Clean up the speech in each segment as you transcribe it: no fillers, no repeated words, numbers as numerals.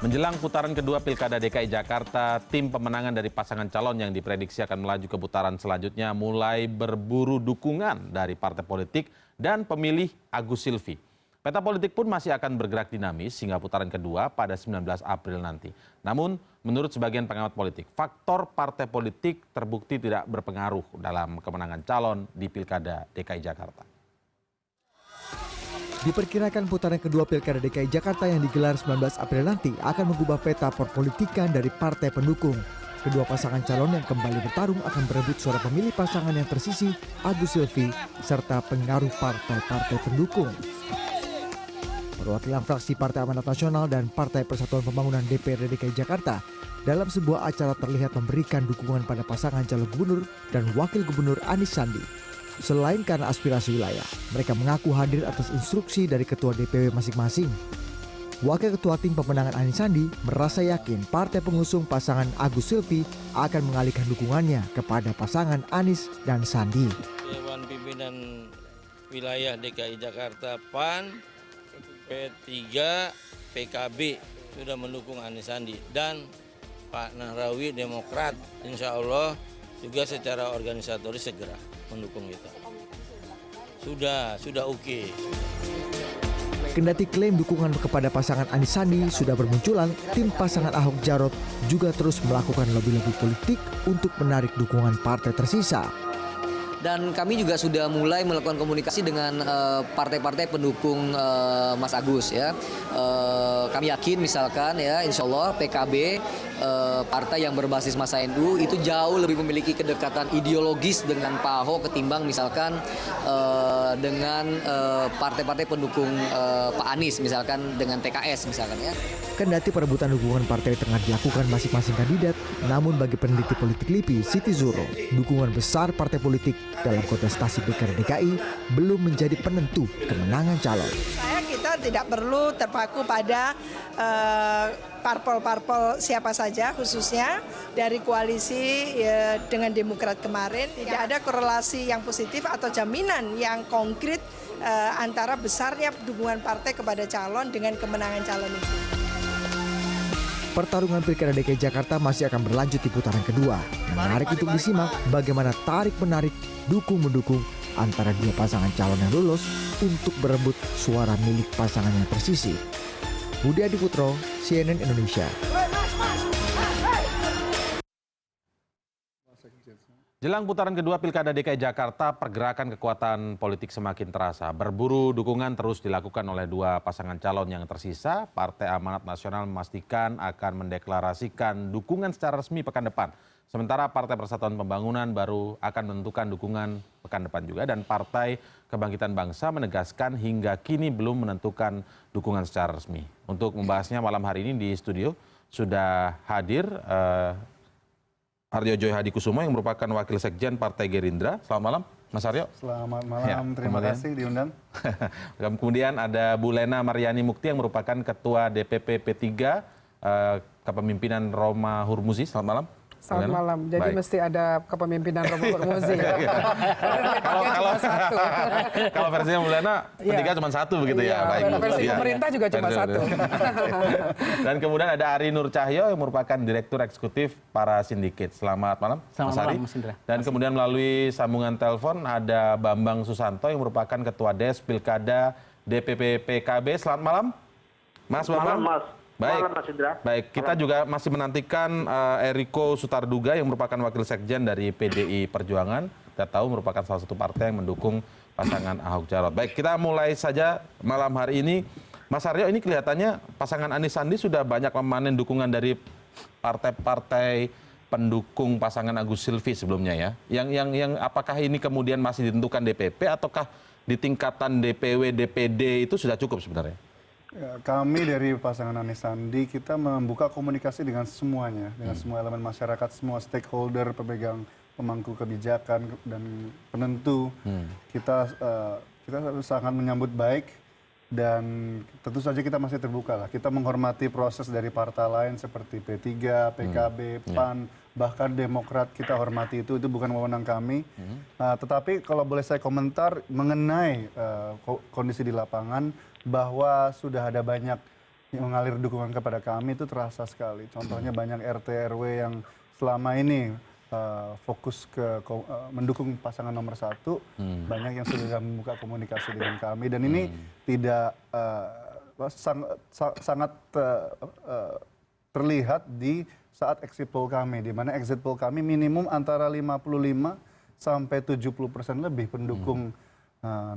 Menjelang putaran kedua Pilkada DKI Jakarta, tim pemenangan dari pasangan calon yang diprediksi akan melaju ke putaran selanjutnya mulai berburu dukungan dari partai politik dan pemilih Agus Silvi. Peta politik pun masih akan bergerak dinamis hingga putaran kedua pada 19 April nanti. Namun, menurut sebagian pengamat politik, faktor partai politik terbukti tidak berpengaruh dalam kemenangan calon di Pilkada DKI Jakarta. Diperkirakan putaran kedua Pilkada DKI Jakarta yang digelar 19 April nanti akan mengubah peta perpolitikan dari partai pendukung. Kedua pasangan calon yang kembali bertarung akan berebut suara pemilih pasangan yang tersisih, Agus Silvi, serta pengaruh partai-partai pendukung. Perwakilan fraksi Partai Amanat Nasional dan Partai Persatuan Pembangunan DPRD DKI Jakarta dalam sebuah acara terlihat memberikan dukungan pada pasangan calon gubernur dan wakil gubernur Anies Sandi. Selain karena aspirasi wilayah, mereka mengaku hadir atas instruksi dari ketua DPW masing-masing. Wakil ketua tim pemenangan Anies Sandi merasa yakin partai pengusung pasangan Agus Silvi akan mengalihkan dukungannya kepada pasangan Anies dan Sandi. Dewan Pimpinan Wilayah DKI Jakarta PAN, P3, PKB sudah mendukung Anies Sandi dan Pak Nahrawi Demokrat, insya Allah juga secara organisatoris segera mendukung kita. Sudah oke. Kendati klaim dukungan kepada pasangan Anies Sandi sudah bermunculan, tim pasangan Ahok Jarot juga terus melakukan lobby-lobby politik untuk menarik dukungan partai tersisa. Dan kami juga sudah mulai melakukan komunikasi dengan partai-partai pendukung Mas Agus ya. Kami yakin misalkan ya, insya Allah PKB partai yang berbasis massa NU itu jauh lebih memiliki kedekatan ideologis dengan Pak Ahok ketimbang misalkan dengan partai-partai pendukung Pak Anies misalkan dengan PKS misalkan ya. Kendati perebutan dukungan partai tengah dilakukan masing-masing kandidat, namun bagi peneliti politik LIPI, Siti Zuro, dukungan besar partai politik dalam kontestasi Pilkada DKI belum menjadi penentu kemenangan calon. Kita tidak perlu terpaku pada parpol-parpol siapa saja, khususnya dari koalisi dengan Demokrat kemarin. Tidak ada korelasi yang positif atau jaminan yang konkret antara besarnya dukungan partai kepada calon dengan kemenangan calon itu. Pertarungan Pilkada DKI Jakarta masih akan berlanjut di putaran kedua. Menarik untuk disimak bagaimana tarik-menarik, dukung-mendukung antara dua pasangan calon yang lulus untuk berebut suara milik pasangan yang tersisih. Budi Adiputro, CNN Indonesia. Jelang putaran kedua Pilkada DKI Jakarta, pergerakan kekuatan politik semakin terasa. Berburu dukungan terus dilakukan oleh dua pasangan calon yang tersisa. Partai Amanat Nasional memastikan akan mendeklarasikan dukungan secara resmi pekan depan. Sementara Partai Persatuan Pembangunan baru akan menentukan dukungan pekan depan juga. Dan Partai Kebangkitan Bangsa menegaskan hingga kini belum menentukan dukungan secara resmi. Untuk membahasnya malam hari ini di studio sudah hadir Aryo Joy Hadikusumo yang merupakan Wakil Sekjen Partai Gerindra. Selamat malam, Mas Aryo. Selamat malam, terima kasih diundang. Kemudian ada Bu Lena Mariani Mukti yang merupakan Ketua DPP P3 Kepemimpinan Roma Hurmuzi. Selamat malam. Selamat malam. Jadi baik, mesti ada kepemimpinan Roma Hurmuzi. Kalau versinya Bu Lena, P3 cuma satu begitu ya. Baik. Versi pemerintah juga cuma satu. Dan kemudian ada Ari Nur Cahyo yang merupakan Direktur Eksekutif para Sindiket. Selamat malam, Mas Ari. Dan kemudian melalui sambungan telepon ada Bambang Susanto yang merupakan Ketua DES Pilkada DPP PKB. Selamat malam, Mas Bambang. Malam, Mas. Baik, kita juga masih menantikan Eriko Sutarduga yang merupakan Wakil Sekjen dari PDI Perjuangan. Kita tahu merupakan salah satu partai yang mendukung pasangan Ahok Jarot. Baik, kita mulai saja malam hari ini. Mas Aryo, ini kelihatannya pasangan Anies Sandi sudah banyak memanen dukungan dari partai-partai pendukung pasangan Agus Silvi sebelumnya ya. Yang apakah ini kemudian masih ditentukan DPP ataukah di tingkatan DPW, DPD itu sudah cukup sebenarnya? Ya, kami dari pasangan Anies Sandi kita membuka komunikasi dengan semuanya, dengan semua elemen masyarakat, semua stakeholder, pemegang pemangku kebijakan dan penentu. Kita sangat menyambut baik dan tentu saja kita masih terbuka lah. Kita menghormati proses dari partai lain seperti P3, PKB, PAN, bahkan Demokrat kita hormati itu bukan wewenang kami. Tetapi kalau boleh saya komentar mengenai kondisi di lapangan, bahwa sudah ada banyak mengalir dukungan kepada kami itu terasa sekali. Contohnya banyak RT RW yang selama ini fokus ke mendukung pasangan nomor 1, banyak yang sudah membuka komunikasi dengan kami dan ini tidak sangat terlihat di saat exit poll kami, di mana exit poll kami minimum antara 55 sampai 70% lebih pendukung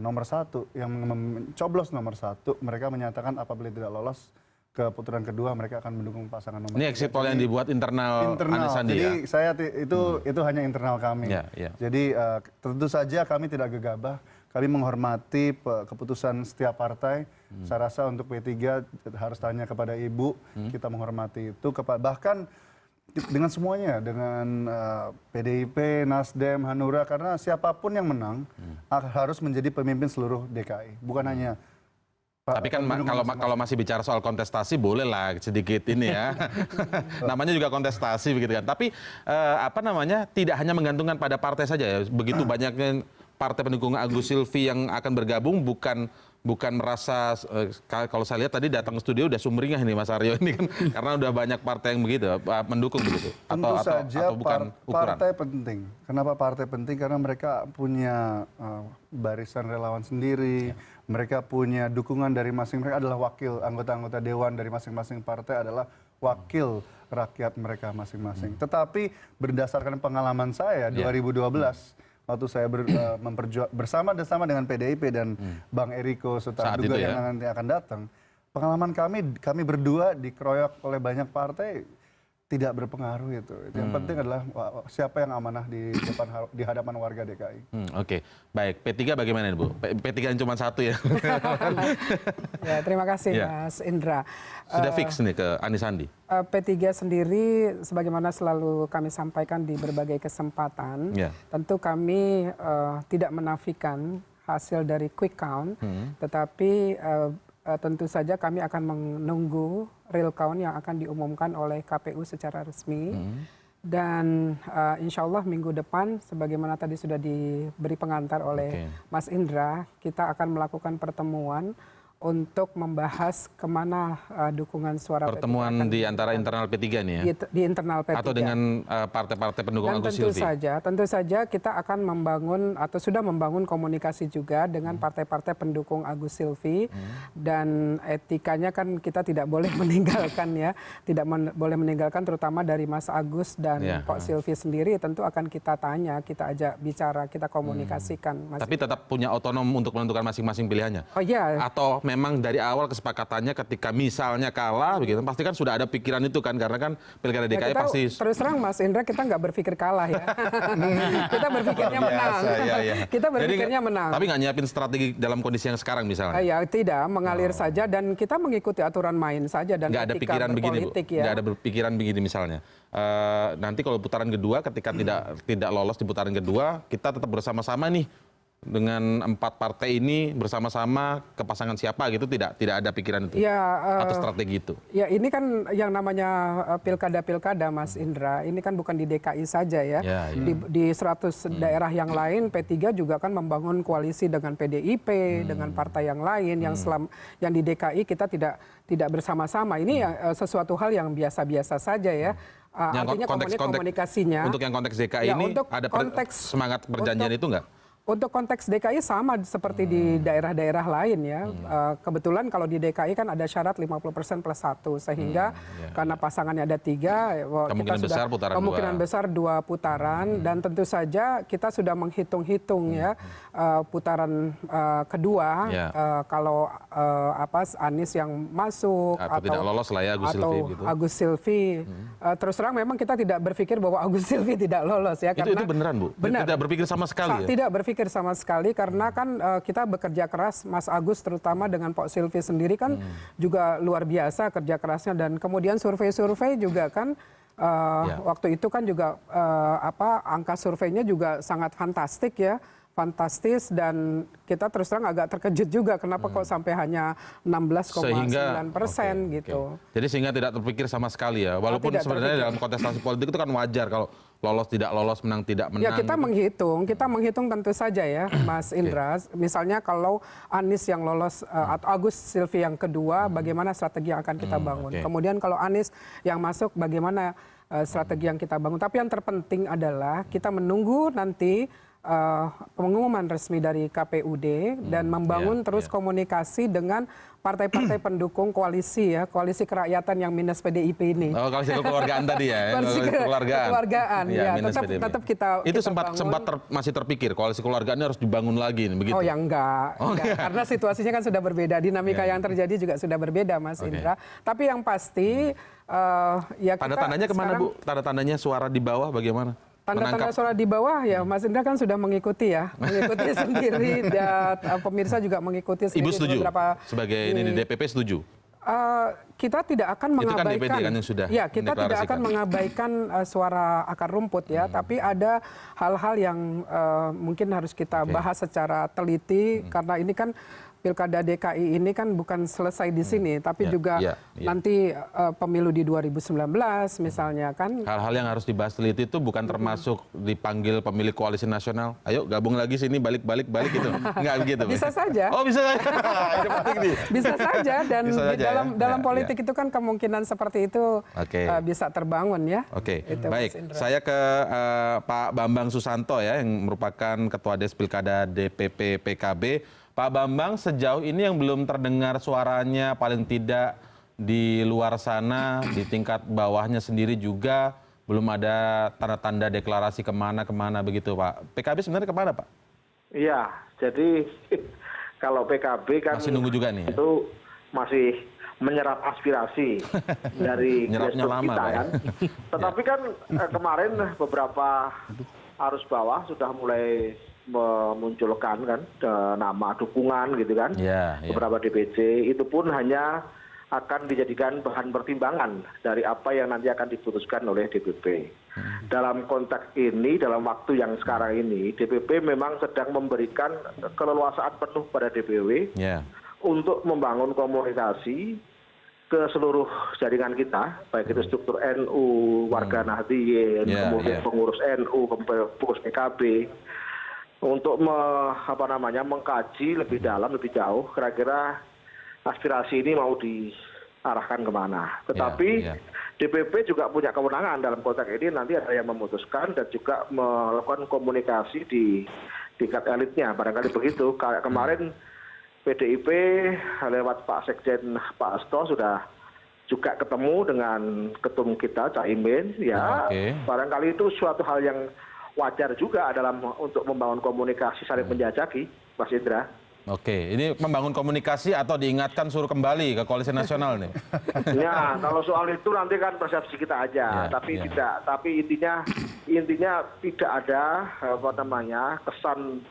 nomor 1 yang mencoblos nomor 1, mereka menyatakan apabila tidak lolos ke putaran kedua mereka akan mendukung pasangan nomor 3. Ini exit poll yang dibuat internal Anies Sandi jadi ya? saya itu hanya internal kami. Jadi tentu saja kami tidak gegabah, kami menghormati keputusan setiap partai. Saya rasa untuk P3 harus tanya kepada Ibu, kita menghormati itu. Bahkan dengan semuanya, dengan PDIP, Nasdem, Hanura, karena siapapun yang menang harus menjadi pemimpin seluruh DKI, bukan hanya. Tapi kan kalau masih bicara soal kontestasi boleh lah sedikit ini ya. Namanya juga kontestasi begitu kan. Tapi apa namanya, tidak hanya menggantungkan pada partai saja ya. Begitu banyaknya partai pendukung Agus Silvi yang akan bergabung, bukan merasa kalau saya lihat tadi datang ke studio udah sumringah ini Mas Aryo ini kan karena udah banyak partai yang begitu mendukung begitu. Tentu saja bukan ukuran. Partai penting. Kenapa partai penting? Karena mereka punya barisan relawan sendiri. Mereka punya dukungan dari mereka adalah wakil anggota-anggota dewan dari masing-masing partai adalah wakil rakyat mereka masing-masing. Tetapi berdasarkan pengalaman saya 2012 waktu saya bersama dengan PDIP dan Bang Eriko Sutarduga yang nanti akan datang, pengalaman kami berdua dikeroyok oleh banyak partai tidak berpengaruh itu. Yang penting adalah siapa yang amanah di hadapan warga DKI. Oke, baik. P3 bagaimana Bu? P3 yang cuma 1 ya? Ya, terima kasih Mas Indra. Sudah fix nih ke Anies Sandi? P3 sendiri, sebagaimana selalu kami sampaikan di berbagai kesempatan, tentu kami tidak menafikan hasil dari quick count, tetapi tentu saja kami akan menunggu real count yang akan diumumkan oleh KPU secara resmi. Dan insya Allah minggu depan, sebagaimana tadi sudah diberi pengantar oleh Mas Indra, kita akan melakukan pertemuan untuk membahas kemana dukungan suara pertemuan P3 di antara internal P3 nih ya? Di internal P3. Atau dengan partai-partai pendukung Agus Silvi? Tentu saja kita akan membangun atau sudah membangun komunikasi juga dengan partai-partai pendukung Agus Silvi. Dan etikanya kan kita tidak boleh meninggalkan ya. Tidak boleh meninggalkan terutama dari Mas Agus dan Pak Silvi sendiri. Tentu akan kita tanya, kita ajak bicara, kita komunikasikan. Tapi tetap punya otonom untuk menentukan masing-masing pilihannya? Oh iya. Atau memang dari awal kesepakatannya ketika misalnya kalah begitu pasti kan sudah ada pikiran itu kan karena kan Pilkada DKI pasti terus terang Mas Indra kita nggak berpikir kalah ya. Kita berpikirnya menang. Kita berpikirnya menang. Tapi nggak nyiapin strategi dalam kondisi yang sekarang misalnya. Ya tidak, mengalir saja dan kita mengikuti aturan main saja dan nggak ada pikiran begini Bu. Ya. Nggak ada pikiran begini misalnya. Nanti kalau putaran kedua ketika tidak lolos di putaran kedua kita tetap bersama-sama nih dengan 4 partai ini bersama-sama ke pasangan siapa gitu tidak ada pikiran itu atau strategi itu. Ya ini kan yang namanya pilkada Mas Indra, ini kan bukan di DKI saja ya. Di 100 daerah yang lain P3 juga kan membangun koalisi dengan PDIP dengan partai yang lain yang di DKI kita tidak bersama-sama. Ini sesuatu hal yang biasa-biasa saja ya. Artinya komunikasinya. Untuk yang konteks DKI ini ada semangat perjanjian itu enggak? Untuk konteks DKI sama seperti di daerah-daerah lain ya. Kebetulan kalau di DKI kan ada syarat 50% plus 1 sehingga karena pasangannya ada 3, kemungkinan besar 2 putaran dan tentu saja kita sudah menghitung-hitung ya putaran kedua kalau Anies yang masuk atau tidak lolos lah ya Agus Silvi. Terus terang memang kita tidak berpikir bahwa Agus Silvi tidak lolos ya karena itu beneran Bu. Benar. Tidak berpikir sama sekali ya? Tidak berpikir sama sekali karena kan kita bekerja keras Mas Agus terutama dengan Pak Silvi sendiri kan juga luar biasa kerja kerasnya dan kemudian survei-survei juga kan waktu itu kan juga angka surveinya juga sangat fantastik ya. fantastis dan kita terus terang agak terkejut juga kenapa kok sampai hanya 16,9% gitu. Jadi sehingga tidak terpikir sama sekali ya, walaupun sebenarnya dalam kontestasi politik itu kan wajar kalau lolos tidak lolos, menang tidak menang. Ya kita menghitung tentu saja ya Mas Indra. Misalnya kalau Anies yang lolos atau Agus Silvi yang kedua, bagaimana strategi yang akan kita bangun. Kemudian kalau Anies yang masuk, bagaimana strategi yang kita bangun. Tapi yang terpenting adalah kita menunggu nanti pengumuman resmi dari KPUD dan membangun terus komunikasi dengan partai-partai pendukung koalisi ya, koalisi kerakyatan yang minus PDIP ini. Oh, koalisi kekeluargaan tadi ya. Koalisi kekeluargaan. Ya, tetap kita itu sempat masih terpikir koalisi kekeluargaan ini harus dibangun lagi begitu. Oh ya enggak. Karena situasinya kan sudah berbeda, dinamika yang terjadi juga sudah berbeda Mas Indra. Tapi yang pasti ya kita tanda-tandanya kemana Bu? Tanda-tandanya suara di bawah bagaimana? Tanda-tanda suara di bawah ya Mas Indra kan sudah mengikuti sendiri dan pemirsa juga mengikuti sendiri. Ibu setuju sebagai ini di DPP setuju? Kita tidak akan mengabaikan. Itu kan DPD kan yang sudah kita tidak akan mengabaikan suara akar rumput ya, tapi ada hal-hal yang mungkin harus kita bahas secara teliti karena ini kan Pilkada DKI ini kan bukan selesai di sini, tapi juga nanti pemilu di 2019 misalnya kan. Hal-hal yang harus dibahas teliti itu bukan termasuk dipanggil pemilik koalisi nasional, ayo gabung lagi sini, balik itu. Enggak begitu. Bisa saja. Oh bisa saja. Ini penting nih. Bisa saja dan bisa saja, dalam politik itu kan kemungkinan seperti itu bisa terbangun ya. Oke, baik. Saya ke Pak Bambang Susanto ya, yang merupakan Ketua Des Pilkada DPP PKB. Pak Bambang, sejauh ini yang belum terdengar suaranya paling tidak di luar sana, di tingkat bawahnya sendiri juga belum ada tanda-tanda deklarasi kemana begitu Pak. PKB sebenarnya kemana Pak? Iya, jadi kalau PKB kan masih nunggu juga nih ya? Itu masih menyerap aspirasi dari lama, kita kan. Tetapi kan kemarin beberapa arus bawah sudah mulai memunculkan kan nama dukungan gitu kan, beberapa DPC itu pun hanya akan dijadikan bahan pertimbangan dari apa yang nanti akan diputuskan oleh DPP. Dalam konteks ini, dalam waktu yang sekarang ini, DPP memang sedang memberikan keleluasaan penuh pada DPW untuk membangun komunikasi ke seluruh jaringan kita, baik itu struktur NU, warga Nahdliyin, kemudian pengurus NU, pengurus PKB, untuk mengkaji lebih dalam, lebih jauh, kira-kira aspirasi ini mau diarahkan kemana. Tetapi DPP juga punya kewenangan dalam konteks ini, nanti ada yang memutuskan dan juga melakukan komunikasi di tingkat elitnya, barangkali begitu. Kayak kemarin PDIP lewat Pak Sekjen Pak Hasto sudah juga ketemu dengan ketum kita Caimin, barangkali itu suatu hal yang wajar juga dalam untuk membangun komunikasi saling menjajaki, Mas Indra. Oke, ini membangun komunikasi atau diingatkan suruh kembali ke koalisi nasional nih? Ya, kalau soal itu nanti kan persepsi kita aja, tapi tidak. Tapi intinya tidak ada kesan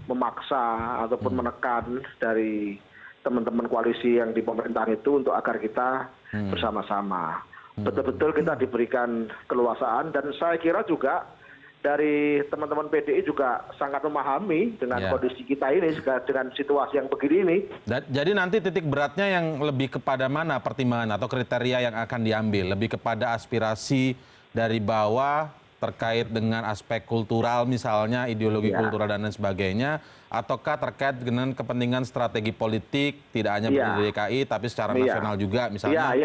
memaksa ataupun menekan dari teman-teman koalisi yang di pemerintahan itu untuk agar kita bersama-sama. Betul-betul kita diberikan keleluasaan dan saya kira juga dari teman-teman PDI juga sangat memahami dengan kondisi kita ini, dengan situasi yang begini ini. Jadi nanti titik beratnya yang lebih kepada mana pertimbangan atau kriteria yang akan diambil? Lebih kepada aspirasi dari bawah terkait dengan aspek kultural misalnya, ideologi kultural dan lain sebagainya, ataukah terkait dengan kepentingan strategi politik, tidak hanya di DKI, tapi secara nasional juga misalnya?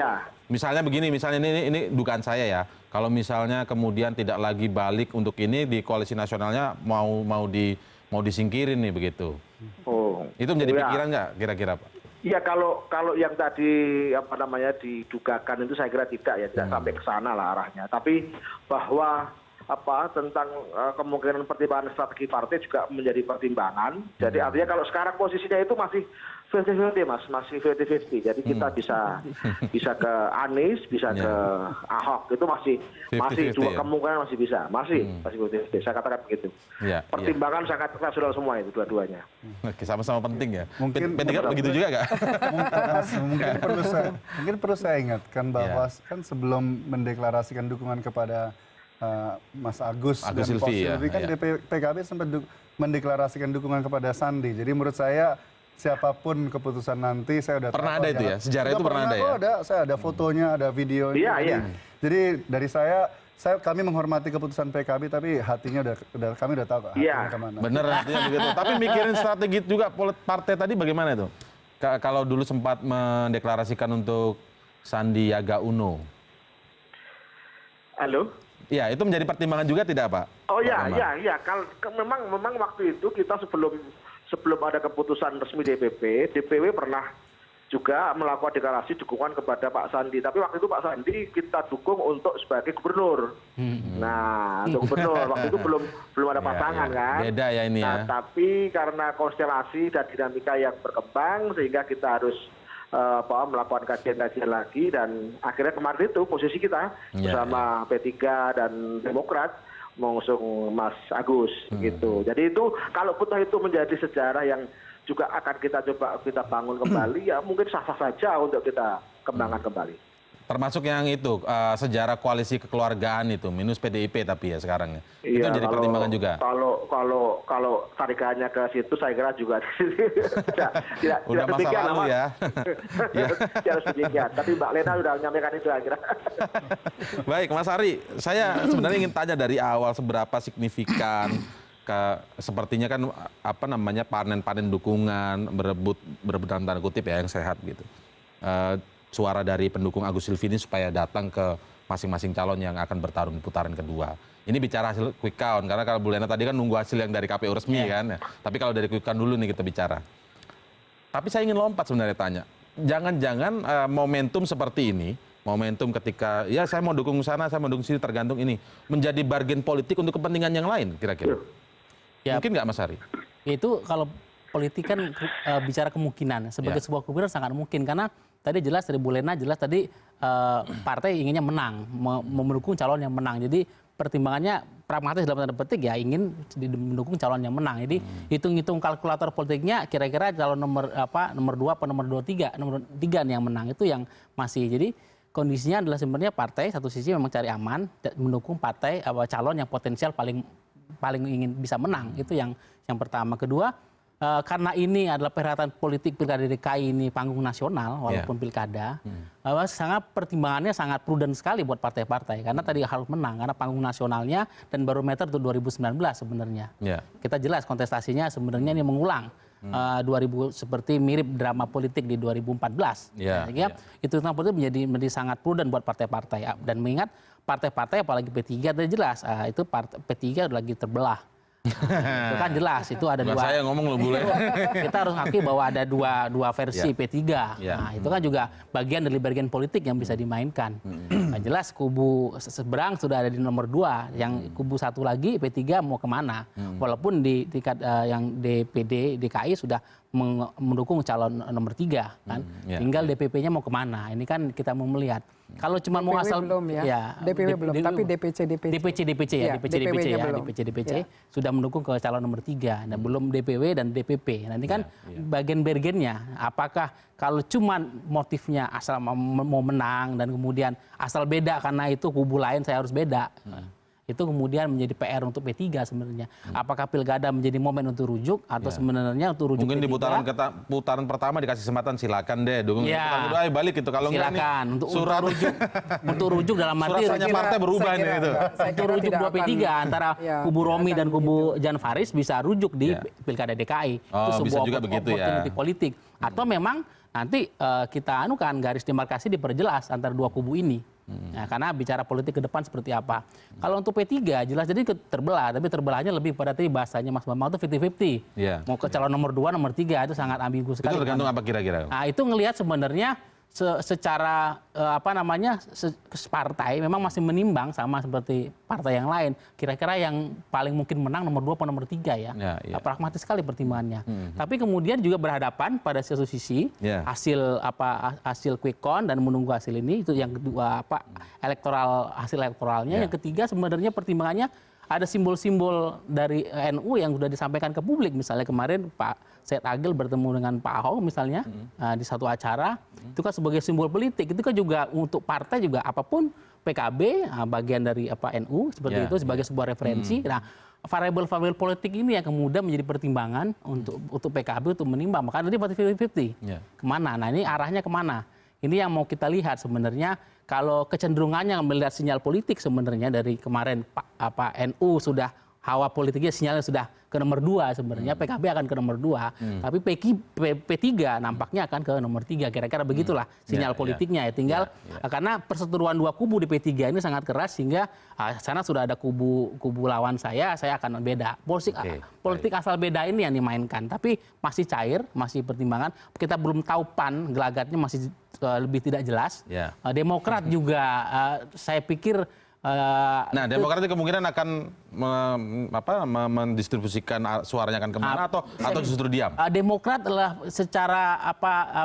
Misalnya begini, misalnya ini dugaan saya ya, kalau misalnya kemudian tidak lagi balik untuk ini di koalisi nasionalnya mau disingkirin nih begitu. Itu menjadi pikiran nggak kira-kira Pak? Iya, kalau yang tadi didugakan itu saya kira tidak sampai ke sana lah arahnya. Tapi bahwa tentang kemungkinan pertimbangan strategi partai juga menjadi pertimbangan. Jadi artinya kalau sekarang posisinya itu masih 50-50 Mas, masih 50-50. Jadi kita bisa ke Anies, bisa ke Ahok, itu masih dua kemungkinan masih bisa, masih 50-50. Saya katakan begitu. Pertimbangan sangat rasional semua itu dua-duanya. Oke, sama-sama penting ya. Mungkin begitu juga nggak? Mungkin perlu saya ingatkan bahwa kan sebelum mendeklarasikan dukungan kepada Mas Agus dan Pak Silvi kan PKB sempat mendeklarasikan dukungan kepada Sandi. Jadi menurut saya siapapun keputusan nanti saya udah pernah ada itu ya, sejarah itu pernah ada ya. Saya ada fotonya, ada videonya. Iya. Jadi dari kami menghormati keputusan PKB, tapi hatinya kami udah tahu hatinya kemana. Bener artinya begitu. Tapi mikirin strategi juga partai tadi bagaimana itu? Kalau dulu sempat mendeklarasikan untuk Sandiaga Uno. Halo? Ya, itu menjadi pertimbangan juga tidak, Pak? Oh iya. Memang waktu itu kita sebelum ada keputusan resmi DPW pernah juga melakukan deklarasi dukungan kepada Pak Sandi. Tapi waktu itu Pak Sandi kita dukung untuk sebagai gubernur. Nah, untuk gubernur waktu itu belum ada pasangan kan. Beda ya ini ya. Tapi karena konstelasi dan dinamika yang berkembang sehingga kita harus melakukan kajian-kajian lagi, dan akhirnya kemarin itu posisi kita bersama P3 dan Demokrat mengusung Mas Agus gitu. Jadi itu kalau itu menjadi sejarah yang juga akan kita bangun kembali, ya mungkin sah-sah saja untuk kita kembangkan kembali. Termasuk yang itu sejarah koalisi kekeluargaan itu minus PDIP tapi ya sekarang ya. Itu Iya, jadi pertimbangan juga. Kalau tarikannya ke situ saya kira juga tidak udah masa demikian, lalu ya. Tidak demikian. Tapi Mbak Lena sudah menyampaikan itu saya kira. Baik, Mas Ari, saya sebenarnya ingin tanya dari awal seberapa signifikan sepertinya kan panen dukungan, berebut dalam tanda kutip ya yang sehat gitu. Suara dari pendukung Agus Silvi ini supaya datang ke masing-masing calon yang akan bertarung di putaran kedua. Ini bicara hasil quick count, karena kalau Bu Lena tadi kan nunggu hasil yang dari KPU resmi kan. Ya. Tapi kalau dari quick count dulu nih kita bicara. Tapi saya ingin lompat sebenarnya tanya. Jangan-jangan momentum seperti ini, momentum ketika ya saya mau dukung sana, saya mau dukung sini, tergantung ini, menjadi bargain politik untuk kepentingan yang lain kira-kira. Ya. Mungkin nggak Mas Ari? Itu kalau politik kan bicara kemungkinan. Sebagai sebuah kebenaran sangat mungkin, karena tadi jelas dari Bu Lena jelas tadi partai inginnya menang, mendukung calon yang menang. Jadi pertimbangannya pragmatis dalam tanda petik ya ingin mendukung calon yang menang. Jadi hitung-hitung kalkulator politiknya kira-kira calon nomor 2 apa nomor 3 nih yang menang itu yang masih. Jadi kondisinya adalah sebenarnya partai satu sisi memang cari aman dan mendukung partai calon yang potensial paling ingin bisa menang. Itu yang pertama. Kedua, karena ini adalah perhelatan politik pilkada DKI ini panggung nasional walaupun pilkada, pertimbangannya sangat prudent sekali buat partai-partai karena tadi harus menang karena panggung nasionalnya dan barometer untuk 2019 sebenarnya. Kita jelas kontestasinya sebenarnya ini mengulang 2000 seperti mirip drama politik di 2014. Itu tentang politik menjadi sangat prudent buat partai-partai dan mengingat partai-partai apalagi P3 tadi jelas itu P3 lagi terbelah. Itu kan jelas itu ada dua. Saya ngomong loh boleh. Kita harus akui bahwa ada dua versi P3. Nah, itu kan juga bagian dari bagian politik yang bisa dimainkan. Nah, jelas kubu seberang sudah ada di nomor 2, yang kubu satu lagi P3 mau kemana? Walaupun di tingkat yang DPD DKI sudah mendukung calon nomor 3 kan. Tinggal DPP-nya mau kemana? Ini kan kita mau melihat. Kalau cuma mau asal belum ya. DPW belum, tapi DPC sudah mendukung ke calon nomor 3. Nah, belum DPW dan DPP. Nah, ini kan bagian bergennya. Apakah kalau cuma motifnya asal mau menang dan kemudian asal beda karena itu kubu lain saya harus beda. Itu kemudian menjadi PR untuk P3 sebenarnya. Apakah pilkada menjadi momen untuk rujuk atau sebenarnya untuk rujuk mungkin P3? Di putaran pertama dikasih kesempatan silakan deh dukung balik gitu kalau silakan untuk rujuk dalam arti surat partai berubah nih gitu. Untuk rujuk 2 P3 antara kubu Romi dan kubu Jan Faris bisa rujuk di pilkada DKI. Itu sebuah opportunity politik. Atau memang nanti kita garis demarkasi diperjelas antara dua kubu ini. Nah, karena bicara politik ke depan seperti apa. Kalau untuk P3 jelas jadi terbelah, tapi terbelahnya lebih pada tadi bahasanya Mas Bambang itu 50-50. Mau ke calon nomor 2, nomor 3 itu sangat ambigu sekali. Itu tergantung apa kira-kira? Nah, itu ngelihat sebenarnya secara partai memang masih menimbang sama seperti partai yang lain. Kira-kira yang paling mungkin menang nomor 2 atau nomor 3 ya. Pragmatis sekali pertimbangannya. Tapi kemudian juga berhadapan pada satu sisi hasil quick count dan menunggu hasil ini itu yang kedua hasil elektoralnya. Yang ketiga sebenarnya pertimbangannya ada simbol-simbol dari NU yang sudah disampaikan ke publik. Misalnya kemarin Pak Said Agil bertemu dengan Pak Ahok misalnya di satu acara. Itu kan sebagai simbol politik. Itu kan juga untuk partai juga apapun PKB bagian dari NU seperti itu sebagai sebuah referensi. Nah, variabel-variabel politik ini yang kemudian menjadi pertimbangan untuk PKB untuk menimbang. Makanya tadi 50-50 kemana? Nah, ini arahnya kemana? Ini yang mau kita lihat sebenarnya. Kalau kecenderungannya melihat sinyal politik sebenarnya dari kemarin NU sudah hawa politiknya sinyalnya sudah ke nomor 2 sebenarnya, PKB akan ke nomor 2, tapi P3 nampaknya akan ke nomor 3, kira-kira begitulah sinyal politiknya ya. Tinggal karena perseteruan dua kubu di P3 ini sangat keras sehingga sana sudah ada kubu lawan saya akan beda. Politik asal beda ini yang dimainkan, tapi masih cair, masih pertimbangan. Kita belum tahu PAN, gelagatnya masih lebih tidak jelas. Demokrat juga saya pikir nah, Demokrat kemungkinan akan mendistribusikan suaranya akan kemana atau justru diam? Demokrat adalah secara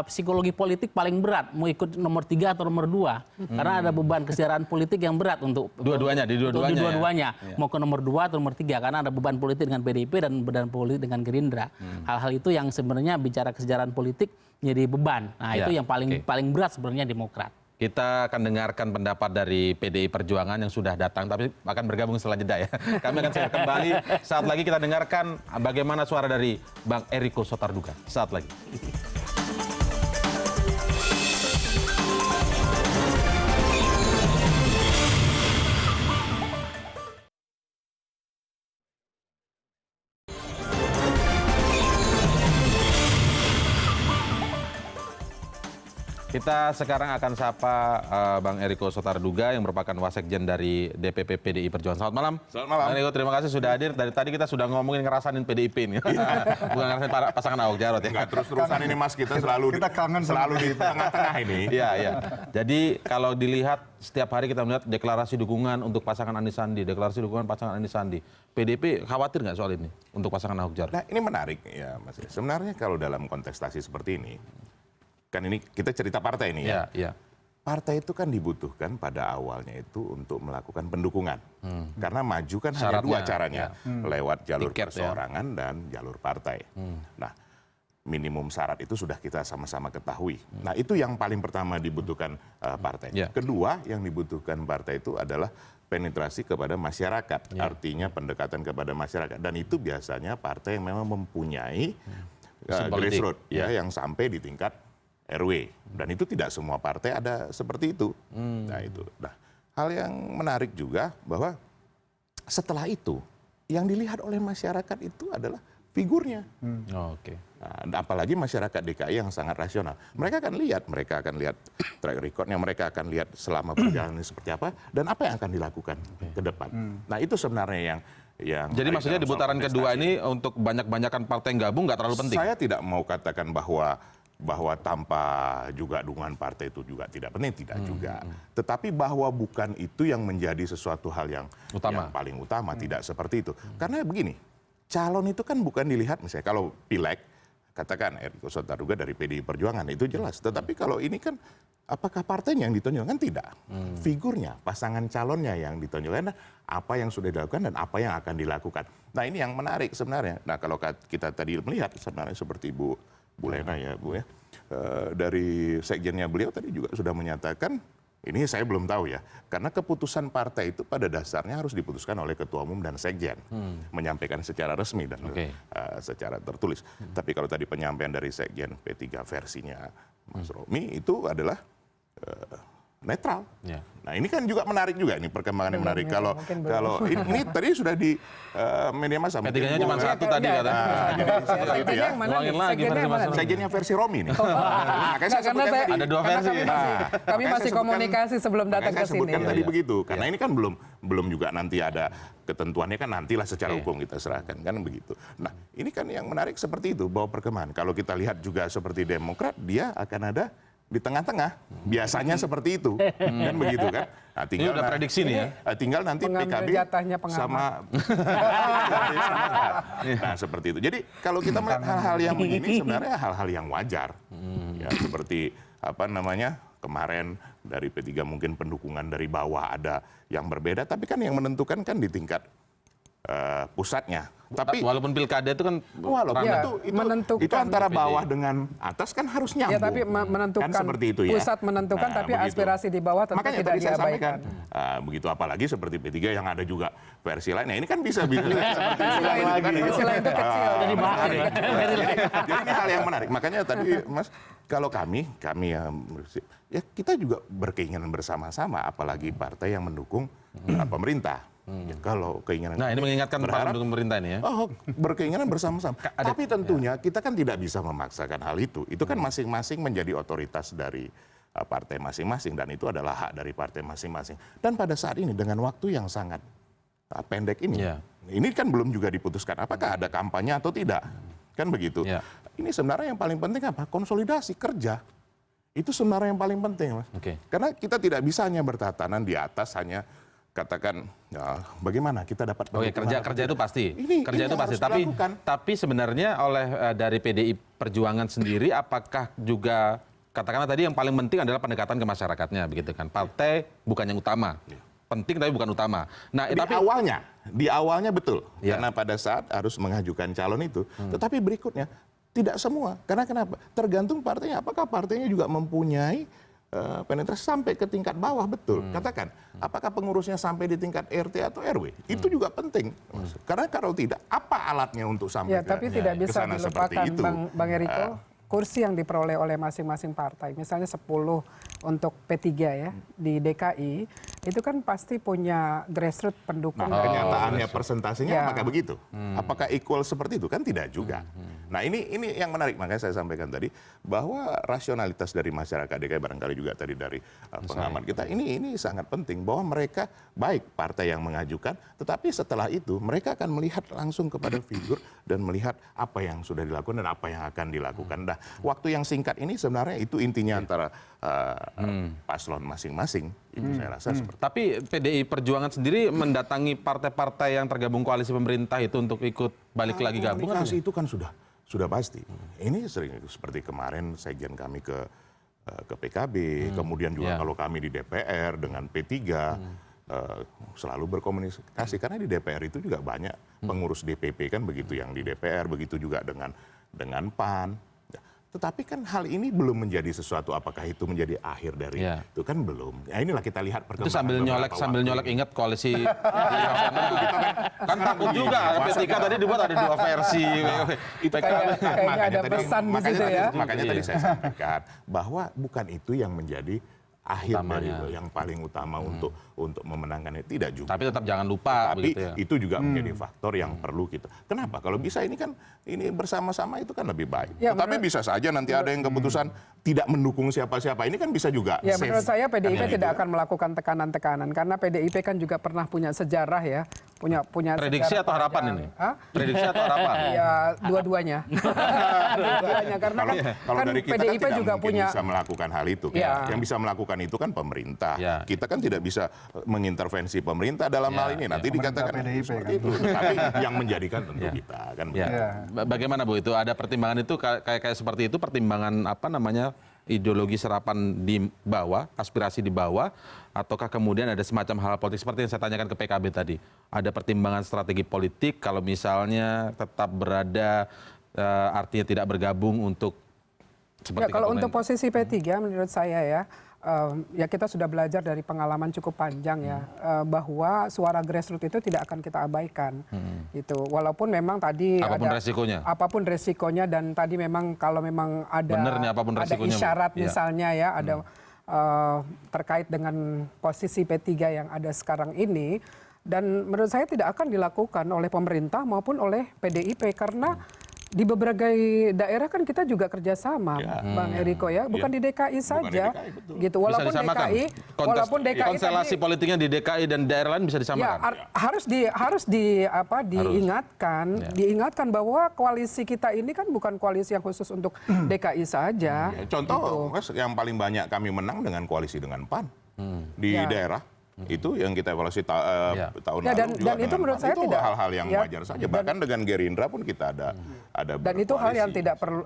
psikologi politik paling berat mau ikut nomor 3 atau nomor 2 karena ada beban kesejahteraan politik yang berat untuk dua-duanya mau ke nomor 2 atau nomor 3 karena ada beban politik dengan PDIP dan beban politik dengan Gerindra. Hal-hal itu yang sebenarnya bicara kesejahteraan politik menjadi beban. Nah, itu yang paling berat sebenarnya Demokrat. Kita akan dengarkan pendapat dari PDI Perjuangan yang sudah datang, tapi akan bergabung setelah jeda ya. Kami akan segera kembali. Saat lagi kita dengarkan bagaimana suara dari Bang Eriko Sotarduga. Saat lagi. Kita sekarang akan sapa Bang Eriko Sotarduga yang merupakan wasekjen dari DPP PDI Perjuangan. Selamat malam. Selamat malam. Bang Eriko, terima kasih sudah hadir. Dari tadi kita sudah ngomongin ngerasain PDIP ini. Bukan ngerasain pasangan Ahok Jarot ya. Enggak, terus-terusan ini Mas, kita selalu di tengah-tengah ini. Iya. Jadi kalau dilihat setiap hari kita melihat deklarasi dukungan untuk pasangan Anies Sandi, deklarasi dukungan pasangan Anies Sandi. PDIP khawatir nggak soal ini untuk pasangan Ahok Jarot? Nah, ini menarik ya Mas. Sebenarnya kalau dalam kontestasi seperti ini, kan ini kita cerita partai ini ya. Partai itu kan dibutuhkan pada awalnya itu untuk melakukan pendukungan. Karena maju kan hanya dua caranya, lewat jalur perseorangan dan jalur partai. Nah, minimum syarat itu sudah kita sama-sama ketahui. Nah, itu yang paling pertama dibutuhkan partai. Kedua yang dibutuhkan partai itu adalah penetrasi kepada masyarakat, artinya pendekatan kepada masyarakat. Dan itu biasanya partai yang memang mempunyai grassroots yang sampai di tingkat RW, dan itu tidak semua partai ada seperti itu. Nah, hal yang menarik juga bahwa setelah itu yang dilihat oleh masyarakat itu adalah figurnya. Nah, apalagi masyarakat DKI yang sangat rasional. Mereka akan lihat track recordnya, mereka akan lihat selama perjalanan seperti apa dan apa yang akan dilakukan ke depan. Nah, itu sebenarnya yang jadi maksudnya di putaran kedua ini untuk banyak-banyakan partai yang gabung nggak terlalu penting. Saya tidak mau katakan bahwa tanpa juga dukungan partai itu juga tidak penting, tidak juga. Tetapi bahwa bukan itu yang menjadi sesuatu hal yang paling utama, tidak seperti itu. Karena begini, calon itu kan bukan dilihat misalnya kalau pileg, katakan Eriko Sotarduga dari PDI Perjuangan, itu jelas. Tetapi kalau ini kan apakah partainya yang ditonjolkan? Tidak. Figurnya, pasangan calonnya yang ditonjolkan, apa yang sudah dilakukan dan apa yang akan dilakukan. Nah, ini yang menarik sebenarnya. Nah, kalau kita tadi melihat sebenarnya seperti Bu Lena ya Bu ya, dari sekjennya beliau tadi juga sudah menyatakan, ini saya belum tahu ya, karena keputusan partai itu pada dasarnya harus diputuskan oleh ketua umum dan sekjen, menyampaikan secara resmi dan secara tertulis. Tapi kalau tadi penyampaian dari sekjen P3 versinya Mas Romi itu adalah netral. Nah, ini kan juga menarik juga, ini perkembangan yang menarik. Kalau ini tadi sudah di media massa. P3-nya cuma satu tadi katanya. Itu ya. Ulangin lagi versi Mas Romi. Sekjennya versi Romi nih. Ada dua versi. Kami masih komunikasi sebelum datang ke sini. Saya sebutkan tadi begitu, karena ini kan belum juga nanti ada ketentuannya, kan nantilah secara hukum kita serahkan, kan begitu. Nah, ini kan yang menarik seperti itu, bahwa perkembangan. Kalau kita lihat juga seperti Demokrat, dia akan ada di tengah-tengah, biasanya seperti itu, kan begitu kan? Nah, tinggal ini udah prediksi nih ya. Tinggal nanti PKB sama nah, seperti itu. Jadi kalau kita melihat hal-hal yang begini sebenarnya hal-hal yang wajar. Ya, seperti kemarin dari P3 mungkin pendukungan dari bawah ada yang berbeda, tapi kan yang menentukan kan di tingkat pusatnya. Tapi walaupun pilkada itu kan itu antara bawah dengan atas kan harus nyambung. Ya, tapi menentukan kan seperti itu ya. Pusat menentukan, tapi begitu. aspirasi di bawah tentu makanya tidak tadi saya sampaikan begitu apalagi seperti P3 yang ada juga versi lain. Nah ini kan bisa seperti itu lagi. Versi lain itu kecil. Jadi ini hal yang menarik. Makanya tadi Mas, kalau kami ya kita juga berkeinginan bersama-sama, apalagi partai yang mendukung pemerintah. Ya, kalau keinginan ini mengingatkan para pendukung pemerintah ini ya. Berkeinginan bersama-sama. Tapi tentunya kita kan tidak bisa memaksakan hal itu. Itu kan masing-masing menjadi otoritas dari partai masing-masing dan itu adalah hak dari partai masing-masing. Dan pada saat ini dengan waktu yang sangat pendek ini kan belum juga diputuskan apakah ada kampanye atau tidak. Kan begitu. Ini sebenarnya yang paling penting apa? Konsolidasi kerja. Itu sebenarnya yang paling penting, Mas. Karena kita tidak bisa hanya bertatanan di atas hanya katakan bagaimana kita dapat kerja itu pasti. Kerja itu pasti. Tapi sebenarnya oleh dari PDI Perjuangan sendiri apakah juga katakanlah tadi yang paling penting adalah pendekatan ke masyarakatnya begitu kan. Partai bukan yang utama. Penting tapi bukan utama. Nah, di awalnya betul. Karena pada saat harus mengajukan calon itu, tetapi berikutnya tidak semua. Karena kenapa? Tergantung partainya. Apakah partainya juga mempunyai penetrasi sampai ke tingkat bawah, betul. Katakan, apakah pengurusnya sampai di tingkat RT atau RW? Itu juga penting. Karena kalau tidak, apa alatnya untuk sampai tapi tidak bisa dilupakan, Bang Eriko, kursi yang diperoleh oleh masing-masing partai, misalnya 10 untuk P3 ya, di DKI, itu kan pasti punya grassroots pendukung. Kenyataannya presentasinya apakah begitu? Apakah equal seperti itu? Kan tidak juga. Nah ini yang menarik, makanya saya sampaikan tadi, bahwa rasionalitas dari masyarakat DKI barangkali juga tadi dari pengamat kita, ini sangat penting, bahwa mereka baik partai yang mengajukan, tetapi setelah itu mereka akan melihat langsung kepada figur dan melihat apa yang sudah dilakukan dan apa yang akan dilakukan. Nah, waktu yang singkat ini sebenarnya itu intinya antara paslon masing-masing. Itu saya rasa seperti. Tapi PDI Perjuangan sendiri mendatangi partai-partai yang tergabung koalisi pemerintah itu untuk ikut balik lagi gabung. Komunikasi itu kan sudah pasti. Ini sering seperti kemarin sekjen kami ke PKB, kemudian juga kalau kami di DPR dengan P3 selalu berkomunikasi karena di DPR itu juga banyak pengurus DPP kan begitu yang di DPR, begitu juga dengan PAN. Tetapi kan hal ini belum menjadi sesuatu, apakah itu menjadi akhir dari itu kan belum. Nah, inilah kita lihat perkembangan. Itu sambil nyolek ingat koalisi kan takut juga P3 tadi dibuat ada 2 versi. Itu kayaknya ada pesan di situ ya. Makanya tadi saya sampaikan bahwa bukan itu yang menjadi akhir dari yang paling utama untuk memenangkan itu, tidak juga. Tapi tetap jangan lupa. Tapi itu juga menjadi faktor yang perlu kita. Kenapa? Kalau bisa ini kan bersama-sama itu kan lebih baik. Tapi bisa saja nanti ada yang keputusan tidak mendukung siapa-siapa. Ini kan bisa juga. Ya menurut saya PDIP tidak akan melakukan tekanan-tekanan karena PDIP kan juga pernah punya sejarah ya. Punya prediksi atau harapan ini? Prediksi atau harapan? Ya dua-duanya. Dua-duanya karena kan PDIP juga punya bisa melakukan hal itu. Yang bisa melakukan itu kan pemerintah. Kita kan tidak bisa mengintervensi pemerintah dalam hal ini. Nanti dikatakan seperti itu. Tapi yang menjadikan tentu kita kan. Bagaimana Bu itu? Ada pertimbangan itu kayak seperti itu, pertimbangan apa namanya ideologi serapan di bawah, aspirasi di bawah, ataukah kemudian ada semacam hal politik seperti yang saya tanyakan ke PKB tadi? Ada pertimbangan strategi politik kalau misalnya tetap berada artinya tidak bergabung untuk seperti kalau untuk posisi P3 menurut saya ya kita sudah belajar dari pengalaman cukup panjang ya bahwa suara grassroots itu tidak akan kita abaikan gitu, walaupun memang tadi apapun resikonya dan tadi memang kalau memang ada isyarat misalnya ya ada terkait dengan posisi P3 yang ada sekarang ini, dan menurut saya tidak akan dilakukan oleh pemerintah maupun oleh PDIP karena di berbagai daerah kan kita juga kerjasama, Bang Eriko ya, bukan di DKI saja, gitu. Walaupun DKI konstelasi politiknya di DKI dan daerah lain bisa disamakan. Ya, harus diingatkan bahwa koalisi kita ini kan bukan koalisi yang khusus untuk DKI saja. Contoh, gitu. Yang paling banyak kami menang dengan koalisi dengan PAN di daerah. Itu yang kita evaluasi tahun lalu dan itu menurut saya itu tidak hal-hal yang wajar saja. Bahkan dengan Gerindra pun kita ada dan itu hal yang tidak perlu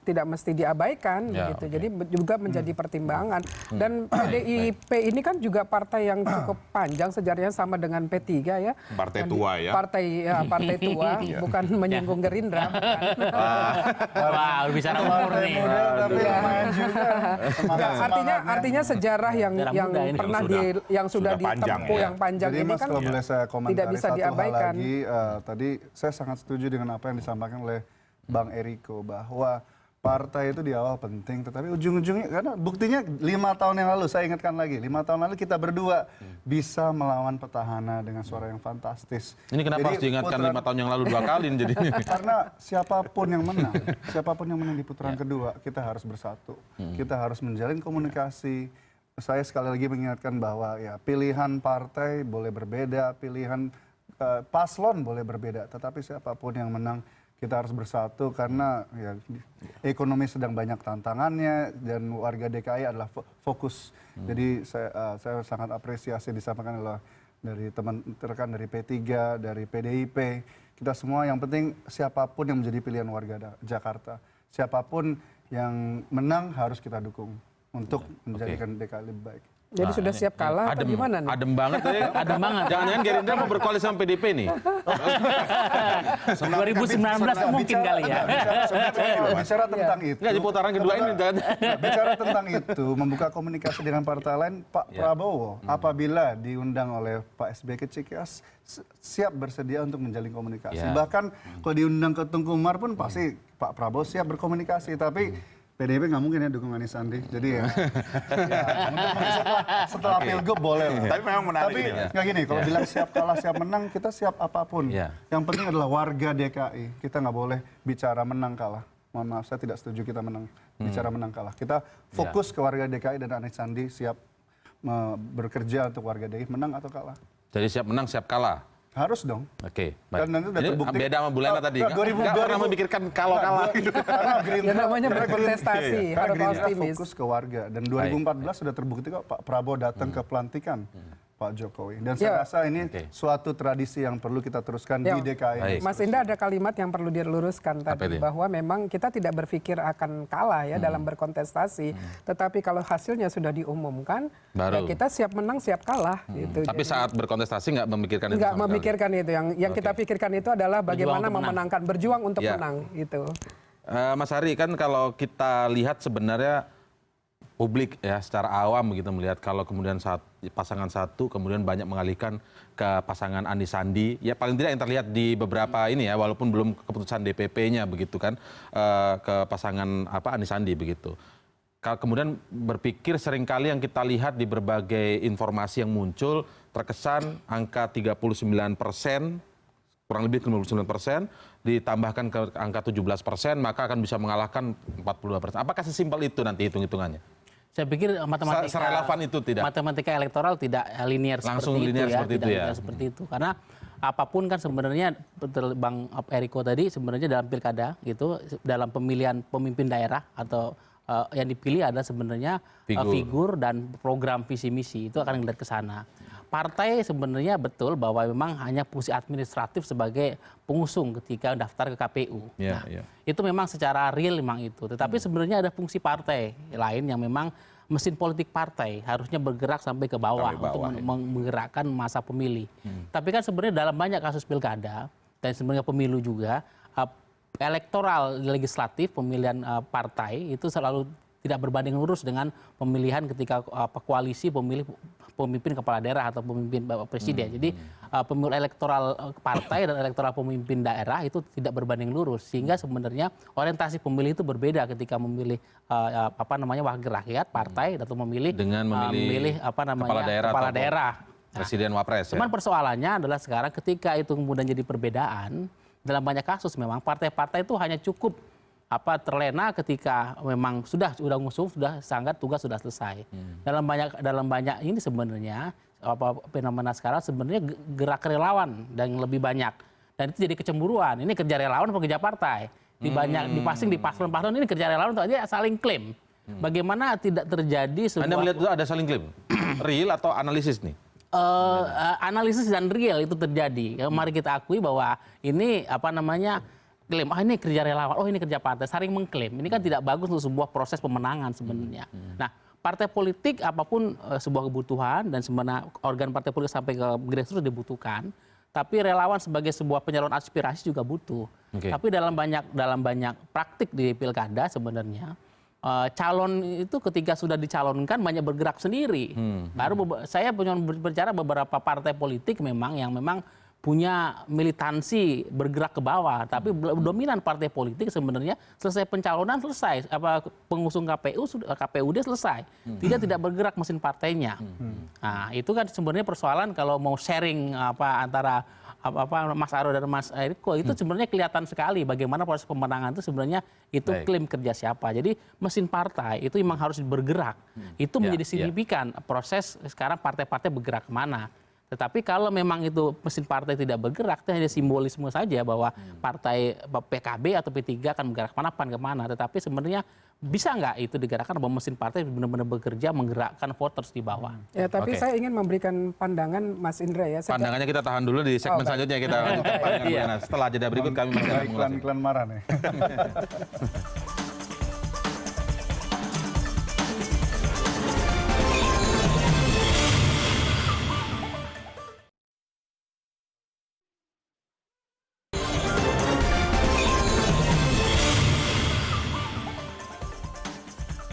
tidak mesti diabaikan gitu. Jadi juga menjadi pertimbangan. Dan PDIP ini kan juga partai yang cukup panjang sejarahnya sama dengan P3 ya. Partai tua ya. Partai tua, bukan menyinggung Gerindra. Wah, bicara umur nih. Artinya sejarah yang pernah yang sudah ditempuh yang panjang jadi, ini Mas, kan kalau boleh saya komentari tidak bisa satu diabaikan. hal lagi, tadi saya sangat setuju dengan apa yang disampaikan oleh Bang Eriko bahwa partai itu di awal penting, tetapi ujung-ujungnya karena buktinya 5 tahun yang lalu, saya ingatkan lagi, 5 tahun lalu kita berdua bisa melawan petahana dengan suara yang fantastis. Ini kenapa harus diingatkan 5 tahun yang lalu 2 kali jadinya? Karena siapapun yang menang di putaran kedua, kita harus bersatu. Kita harus menjalin komunikasi. Saya sekali lagi mengingatkan bahwa ya pilihan partai boleh berbeda, pilihan paslon boleh berbeda, tetapi siapapun yang menang kita harus bersatu karena ya, ekonomi sedang banyak tantangannya dan warga DKI adalah fokus. Jadi saya sangat apresiasi disampaikan oleh dari teman rekan dari P3, dari PDIP. Kita semua yang penting siapapun yang menjadi pilihan warga Jakarta, siapapun yang menang harus kita dukung untuk menjadikan DKI lebih baik. Jadi sudah siap kalah atau gimana nih? Adem banget ya. Adem banget. Jangan-jangan Gerindra mau berkoalisi sama PDIP nih. 2019 mungkin kali ya. Bicara tentang itu. Nggak, di putaran kedua ini. Bicara tentang itu, membuka komunikasi dengan partai lain, Pak Prabowo apabila diundang oleh Pak SBY ke Cikeas, siap bersedia untuk menjalin komunikasi. Bahkan kalau diundang ke Tengku Umar pun pasti Pak Prabowo siap berkomunikasi. Tapi PDIP nggak mungkin ya dukung Anies Sandi. Jadi ya, setelah Pilgub boleh lah. Tapi memang menarik. Tapi nggak gini, kalau bilang siap kalah, siap menang, kita siap apapun. Yang penting adalah warga DKI. Kita nggak boleh bicara menang kalah. Mohon maaf, saya tidak setuju kita bicara menang kalah. Kita fokus ke warga DKI dan Anies Sandi siap bekerja untuk warga DKI, menang atau kalah. Jadi siap menang, siap kalah. Harus dong. Oke, baik. Dan nanti udah terbukti. Beda sama Bu Lena tadi. Nggak pernah memikirkan kalau-kalau. Karena Gerindra namanya berkontestasi, harus optimis. Fokus ke warga. Dan 2014 sudah terbukti kok Pak Prabowo datang ke pelantikan Pak Jokowi. Dan saya rasa ini suatu tradisi yang perlu kita teruskan di DKI. Mas Indah, ada kalimat yang perlu diluruskan tadi, bahwa memang kita tidak berpikir akan kalah ya dalam berkontestasi, tetapi kalau hasilnya sudah diumumkan, ya kita siap menang, siap kalah. Gitu. Tapi saat berkontestasi nggak memikirkan itu? Nggak memikirkan itu. Yang kita pikirkan itu adalah bagaimana memenangkan, berjuang untuk menang. Gitu. Mas Hari, kan kalau kita lihat sebenarnya publik ya secara awam begitu melihat kalau kemudian pasangan satu kemudian banyak mengalihkan ke pasangan Anies Sandi, ya paling tidak yang terlihat di beberapa ini ya, walaupun belum keputusan DPP-nya begitu kan, ke pasangan Anies Sandi begitu. Kemudian berpikir seringkali yang kita lihat di berbagai informasi yang muncul terkesan angka 39%, kurang lebih 39%, ditambahkan ke angka 17%, maka akan bisa mengalahkan 42%. Apakah sesimpel itu nanti hitung-hitungannya? Saya pikir serelevan itu tidak. Matematika elektoral tidak linear langsung seperti linear itu ya, seperti tidak itu ya. Seperti itu. Karena apapun kan sebenarnya Bang Eriko tadi sebenarnya dalam pilkada gitu, dalam pemilihan pemimpin daerah atau yang dipilih adalah sebenarnya figur dan program visi misi, itu akan melihat ke sana. Partai sebenarnya betul bahwa memang hanya fungsi administratif sebagai pengusung ketika daftar ke KPU. Itu memang secara real memang itu. Tetapi sebenarnya ada fungsi partai lain yang memang mesin politik partai harusnya bergerak sampai ke bawah untuk menggerakkan masa pemilih. Tapi kan sebenarnya dalam banyak kasus pilkada dan sebenarnya pemilu juga, elektoral legislatif pemilihan partai itu selalu tidak berbanding lurus dengan pemilihan ketika koalisi pemimpin kepala daerah atau pemimpin presiden. Jadi pemilu elektoral partai dan elektoral pemimpin daerah itu tidak berbanding lurus, sehingga sebenarnya orientasi pemilih itu berbeda ketika memilih wakil rakyat partai atau memilih kepala daerah. Presiden Wapres. Cuman persoalannya adalah sekarang ketika itu kemudian jadi perbedaan, dalam banyak kasus memang partai-partai itu hanya cukup terlena ketika memang sudah ngusung, sudah sangat tugas sudah selesai. Dalam banyak ini sebenarnya fenomena sekarang sebenarnya gerak relawan dan lebih banyak, dan itu jadi kecemburuan. Ini kerja relawan atau kerja partai? Di paslon-paslon ini kerja relawan itu aja saling klaim. Bagaimana tidak terjadi sebuah... Anda melihat itu ada saling klaim? Real atau analisis nih? Analisis dan real itu terjadi. Mari kita akui bahwa ini klaim, ini kerja relawan, ini kerja partai, saling mengklaim. Ini kan tidak bagus untuk sebuah proses pemenangan sebenarnya. Nah, partai politik apapun sebuah kebutuhan dan sebenarnya organ partai politik sampai ke grassroots dibutuhkan. Tapi relawan sebagai sebuah penyalur aspirasi juga butuh. Tapi dalam banyak praktik di pilkada sebenarnya calon itu ketika sudah dicalonkan banyak bergerak sendiri. Baru saya punya berbicara beberapa partai politik yang memang punya militansi bergerak ke bawah, tapi dominan partai politik sebenarnya selesai pencalonan selesai, pengusung KPUD selesai, tidak bergerak mesin partainya. Nah itu kan sebenarnya persoalan kalau mau sharing antara Mas Aro dan Mas Eriko itu sebenarnya kelihatan sekali bagaimana proses pemenangan itu sebenarnya itu klaim kerja siapa. Jadi mesin partai itu memang harus bergerak. Itu menjadi signifikan proses sekarang partai-partai bergerak kemana. Tetapi kalau memang itu mesin partai tidak bergerak, itu hanya simbolisme saja bahwa partai PKB atau P3 akan bergerak kemana. Tetapi sebenarnya bisa nggak itu digerakkan bahwa mesin partai benar-benar bekerja menggerakkan voters di bawah? Ya, tapi saya ingin memberikan pandangan Mas Indra ya. Pandangannya kita tahan dulu di segmen selanjutnya, kita lanjutkan pandangan. Setelah jeda berikut kami masih akan mengulas. Iklan marah nih.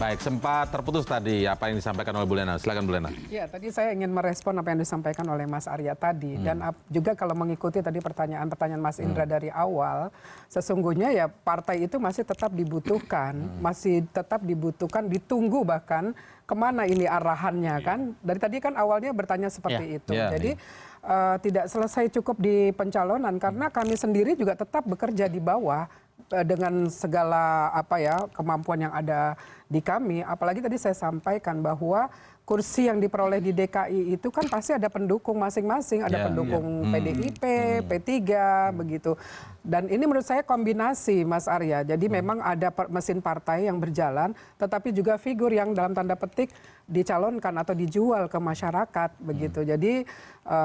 Baik, sempat terputus tadi apa yang disampaikan oleh Bu Lena. Silakan Bu Lena. Ya, tadi saya ingin merespon apa yang disampaikan oleh Mas Arya tadi. Dan juga kalau mengikuti tadi pertanyaan Mas Indra dari awal, sesungguhnya ya partai itu masih tetap dibutuhkan. Masih tetap dibutuhkan, ditunggu bahkan kemana ini arahannya kan. Dari tadi kan awalnya bertanya seperti itu. Jadi tidak selesai cukup di pencalonan karena kami sendiri juga tetap bekerja di bawah dengan segala kemampuan yang ada di kami. Apalagi tadi saya sampaikan bahwa kursi yang diperoleh di DKI itu kan pasti ada pendukung masing-masing, ada pendukung PDIP, P3 begitu. Dan ini menurut saya kombinasi Mas Arya. Jadi memang ada mesin partai yang berjalan, tetapi juga figur yang dalam tanda petik dicalonkan atau dijual ke masyarakat begitu. Jadi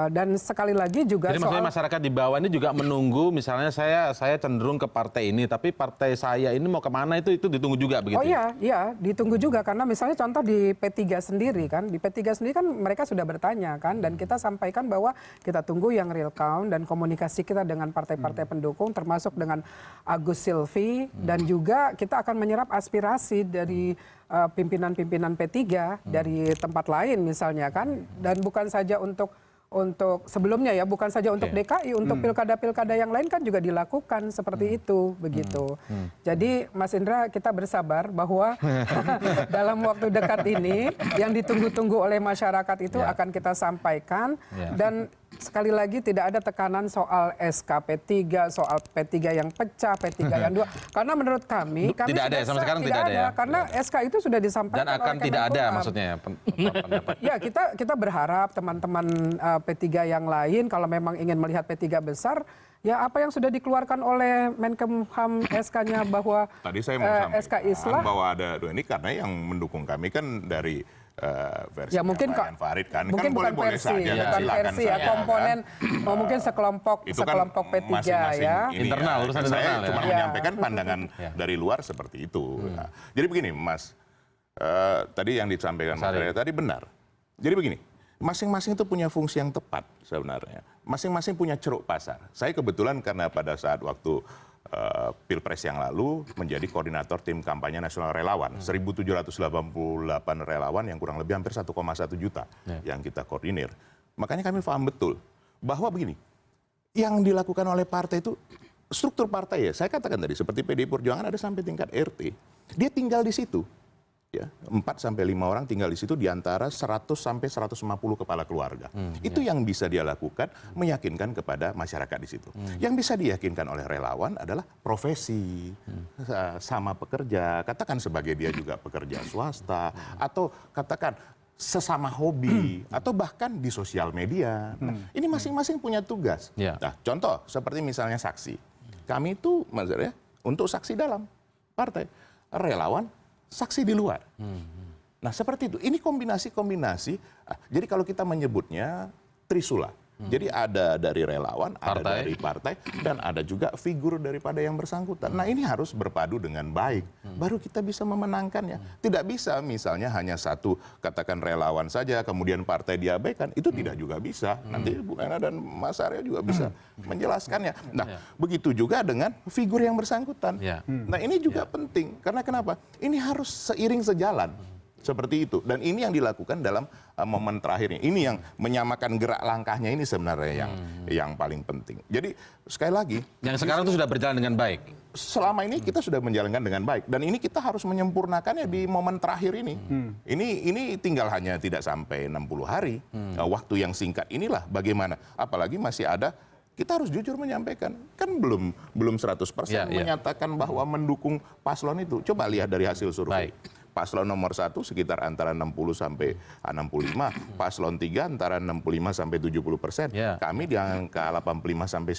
dan sekali lagi juga jadi maksudnya masyarakat di bawah ini juga menunggu, misalnya saya cenderung ke partai ini, tapi partai saya ini mau kemana itu ditunggu juga begitu. Oh iya, ditunggu juga karena misalnya contoh di P3 sendiri kan, di P3 sendiri kan mereka sudah bertanya kan, dan kita sampaikan bahwa kita tunggu yang real count dan komunikasi kita dengan partai-partai pendukung termasuk dengan Agus Silvi dan juga kita akan menyerap aspirasi dari pimpinan-pimpinan P3 dari tempat lain misalnya kan, dan bukan saja untuk sebelumnya ya, bukan saja untuk DKI, untuk pilkada-pilkada yang lain kan juga dilakukan seperti itu begitu. Jadi Mas Indra, kita bersabar bahwa dalam waktu dekat ini yang ditunggu-tunggu oleh masyarakat itu akan kita sampaikan dan sekali lagi tidak ada tekanan soal SKP3, soal P3 yang pecah, P3 yang 2. Karena menurut kami tidak ada sama sekarang tidak ada ya. Karena SK itu sudah disampaikan dan akan tidak ada maksudnya. Ya, kita berharap teman-teman P3 yang lain kalau memang ingin melihat P3 besar, ya apa yang sudah dikeluarkan oleh Menkumham SK-nya bahwa tadi saya mau sampaikan SK Islah bahwa ada ini karena yang mendukung kami kan dari versi ya mungkin Farid kan mungkin bukan boleh versi, saja, bukan versi ya, komponen mungkin sekelompok P3 ya. Internal, urusan saya internal cuma menyampaikan pandangan dari luar seperti itu. Nah, jadi begini Mas, tadi yang disampaikan Mas Arya tadi benar. Jadi begini, masing-masing itu punya fungsi yang tepat sebenarnya. Masing-masing punya ceruk pasar. Saya kebetulan karena pada saat waktu Pilpres yang lalu menjadi koordinator tim kampanye nasional relawan, 1.788 relawan yang kurang lebih hampir 1,1 juta yang kita koordinir. Makanya kami paham betul bahwa begini, yang dilakukan oleh partai itu struktur partai ya, saya katakan tadi seperti PDI Perjuangan ada sampai tingkat RT, dia tinggal di situ. Ya, 4-5 orang tinggal di situ di antara 100 sampai 150 kepala keluarga. Itu yang bisa dia lakukan, meyakinkan kepada masyarakat di situ. Yang bisa diyakinkan oleh relawan adalah profesi, sama pekerja, katakan sebagai dia juga pekerja swasta, atau katakan sesama hobi, atau bahkan di sosial media. Nah, ini masing-masing punya tugas. Nah, contoh seperti misalnya saksi. Kami itu, Mas Arya, untuk saksi dalam partai, relawan saksi di luar. Nah seperti itu, ini kombinasi-kombinasi. Jadi kalau kita menyebutnya Trisula, Jadi ada dari relawan, ada dari partai, dan ada juga figur daripada yang bersangkutan. Nah ini harus berpadu dengan baik, baru kita bisa memenangkannya. Tidak bisa misalnya hanya satu, katakan relawan saja, kemudian partai diabaikan, itu tidak juga bisa. Nanti Bu Nana dan Mas Arya juga bisa menjelaskannya. Nah begitu juga dengan figur yang bersangkutan. Nah ini juga penting, karena kenapa? Ini harus seiring sejalan. Seperti itu. Dan ini yang dilakukan dalam momen terakhir ini. Ini yang menyamakan gerak langkahnya ini sebenarnya yang paling penting. Jadi sekali lagi. Yang sekarang itu sudah berjalan dengan baik. Selama ini kita sudah menjalankan dengan baik. Dan ini kita harus menyempurnakannya di momen terakhir ini. Ini tinggal hanya tidak sampai 60 hari. Waktu yang singkat inilah bagaimana. Apalagi masih ada. Kita harus jujur menyampaikan. Kan belum 100% menyatakan bahwa mendukung paslon itu. Coba lihat dari hasil survei. Paslon nomor 1 sekitar antara 60 sampai 65, paslon 3 antara 65 sampai 70%, kami di angka 85 sampai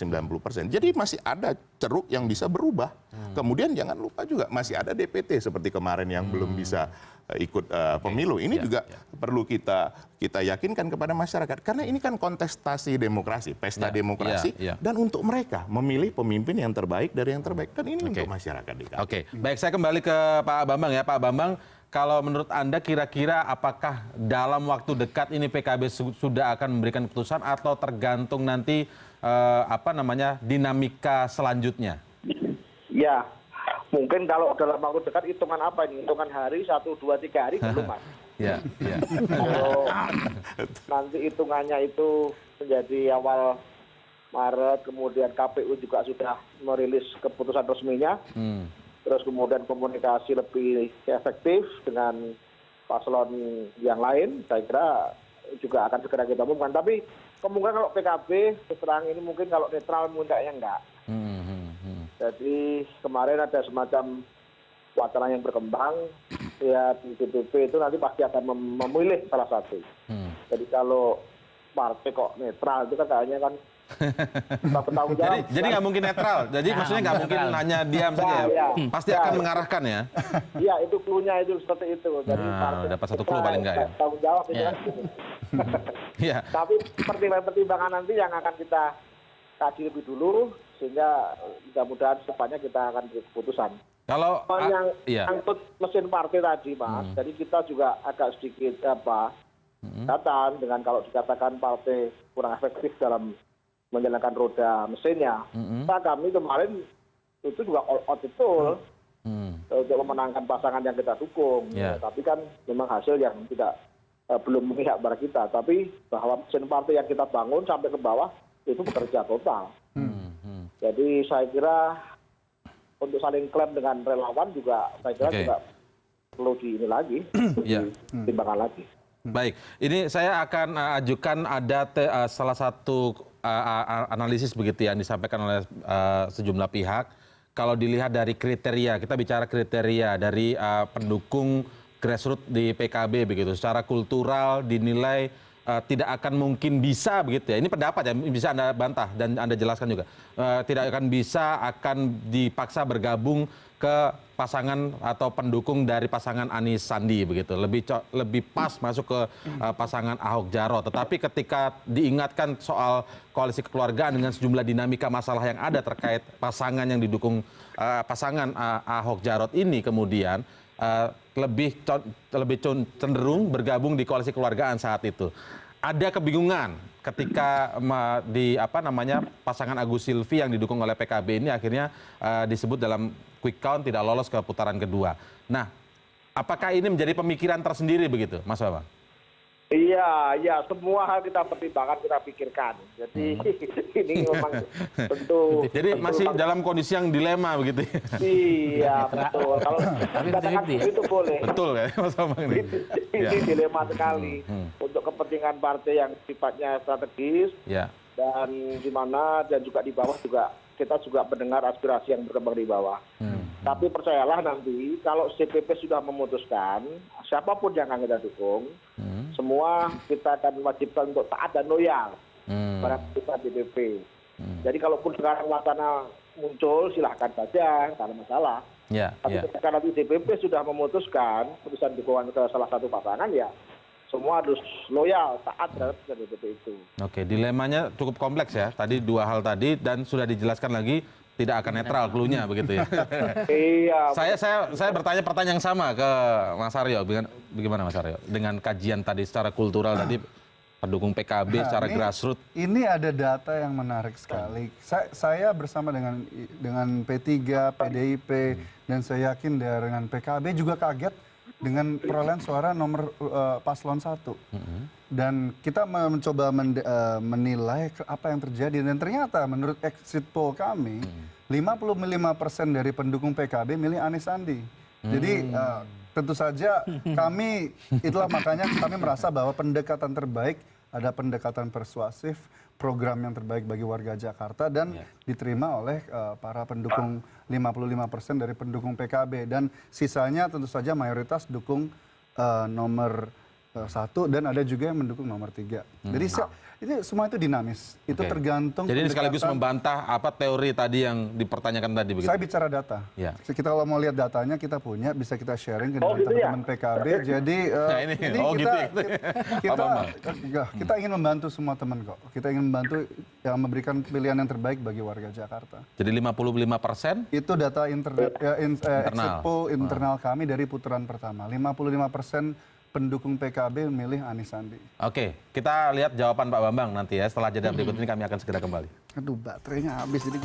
90%. Jadi masih ada ceruk yang bisa berubah. Kemudian jangan lupa juga masih ada DPT seperti kemarin yang belum bisa ikut pemilu. Ini juga perlu kita yakinkan kepada masyarakat, karena ini kan kontestasi demokrasi, pesta demokrasi, dan untuk mereka memilih pemimpin yang terbaik dari yang terbaik. Dan ini untuk masyarakat DKI. Oke, baik, saya kembali ke Pak Bambang ya. Pak Bambang, kalau menurut Anda kira-kira apakah dalam waktu dekat ini PKB sudah akan memberikan keputusan atau tergantung nanti dinamika selanjutnya? Ya, mungkin kalau dalam waktu dekat hitungan apa ini? Hitungan hari, 1, 2, 3 hari belum, Mas. Kalau nanti hitungannya itu menjadi awal Maret, kemudian KPU juga sudah merilis keputusan resminya, terus kemudian komunikasi lebih efektif dengan paslon yang lain, saya kira juga akan segera kita umumkan. Tapi kemungkinan kalau PKB terang ini mungkin kalau netral mudahnya enggak. Jadi kemarin ada semacam wacana yang berkembang, ya di DPP itu nanti pasti akan memilih salah satu. Jadi kalau partai kok netral itu kan kayaknya kan bertanggung jawab. Jadi nggak mungkin netral. Jadi maksudnya nggak mungkin hanya diam saja. Pasti akan mengarahkan ya. Iya, itu clue-nya itu seperti itu. Jadi dapat satu clue paling nggak ya. Tanggung jawab itu kan. Tapi pertimbangan nanti yang akan kita kaji lebih dulu, sehingga mudah-mudahan secepatnya kita akan beri keputusan. Kalau yang angkut mesin partai tadi, Mas, jadi kita juga agak sedikit catatan dengan kalau dikatakan partai kurang efektif dalam menjalankan roda mesinnya. Kami kemarin itu juga all out betul untuk memenangkan pasangan yang kita dukung. Tapi kan memang hasil yang belum memihak pada kita. Tapi bahwa mesin partai yang kita bangun sampai ke bawah itu bekerja total. Jadi saya kira untuk saling klaim dengan relawan juga saya kira juga perlu dipertimbangkan lagi. Baik, ini saya akan ajukan ada salah satu analisis begitu yang disampaikan oleh sejumlah pihak. Kalau dilihat dari kriteria, kita bicara kriteria dari pendukung grassroots di PKB begitu, secara kultural dinilai tidak akan mungkin bisa begitu ya. Ini pendapat ya, bisa Anda bantah dan Anda jelaskan juga. Tidak akan bisa akan dipaksa bergabung ke pasangan atau pendukung dari pasangan Anies Sandi begitu. Lebih pas masuk ke pasangan Ahok Jarot. Tetapi ketika diingatkan soal koalisi kekeluargaan dengan sejumlah dinamika masalah yang ada terkait pasangan yang didukung pasangan Ahok Jarot ini kemudian lebih cenderung bergabung di koalisi kekeluargaan saat itu. Ada kebingungan ketika pasangan Agus Silvi yang didukung oleh PKB ini akhirnya disebut dalam quick count tidak lolos ke putaran kedua. Nah, apakah ini menjadi pemikiran tersendiri begitu, Mas Bambang? Iya, semua hal kita pertimbangkan, kita pikirkan. Jadi ini memang tentu. Jadi masih dalam kondisi yang dilema begitu. Iya, betul. Kalau katakan itu boleh. Betul ya, Mas Bambang ini. Ini dilema sekali untuk kepentingan partai yang sifatnya strategis dan di mana dan juga di bawah juga kita juga mendengar aspirasi yang berkembang di bawah. Tapi percayalah nanti kalau CPP sudah memutuskan siapapun yang akan kita dukung, semua kita akan wajibkan untuk taat dan loyal pada putusan DPP. Jadi kalaupun sekarang wacana muncul silahkan saja, tidak ada masalah. Tapi ketika nanti DPP sudah memutuskan putusan dukungan ke salah satu pasangan ya semua harus loyal, taat terhadap DPP itu. Oke, dilemanya cukup kompleks ya. Tadi dua hal tadi dan sudah dijelaskan lagi tidak akan netral clue-nya begitu ya. Iya. Saya bertanya pertanyaan yang sama ke Mas Aryo. Bagaimana Mas Aryo? Dengan kajian tadi secara kultural tadi pendukung PKB secara grassroots. Ini ada data yang menarik sekali. Saya bersama dengan P3, PDIP, dan saya yakin dengan PKB juga kaget dengan perolehan suara nomor paslon 1. Dan kita mencoba menilai apa yang terjadi. Dan ternyata menurut exit poll kami, 55% dari pendukung PKB milih Anies Sandi. Jadi tentu saja kami, itulah makanya kami merasa bahwa pendekatan terbaik ada pendekatan persuasif, program yang terbaik bagi warga Jakarta dan diterima oleh para pendukung 55% dari pendukung PKB. Dan sisanya tentu saja mayoritas dukung nomor 1 dan ada juga yang mendukung nomor 3. Jadi ini semua itu dinamis. Itu tergantung. Jadi ini sekaligus membantah apa teori tadi yang dipertanyakan tadi begitu. Saya bicara data. Ya. Kita kalau mau lihat datanya kita punya, bisa kita sharing ke teman-teman PKB. Jadi kita ingin membantu semua teman kok. Kita ingin membantu yang memberikan pilihan yang terbaik bagi warga Jakarta. Jadi 55%? Itu data internal internal kami dari putaran pertama. 55% pendukung PKB memilih Anies Sandi. Oke, kita lihat jawaban Pak Bambang nanti ya. Setelah jeda berikut ini kami akan segera kembali. Aduh, baterainya habis ini.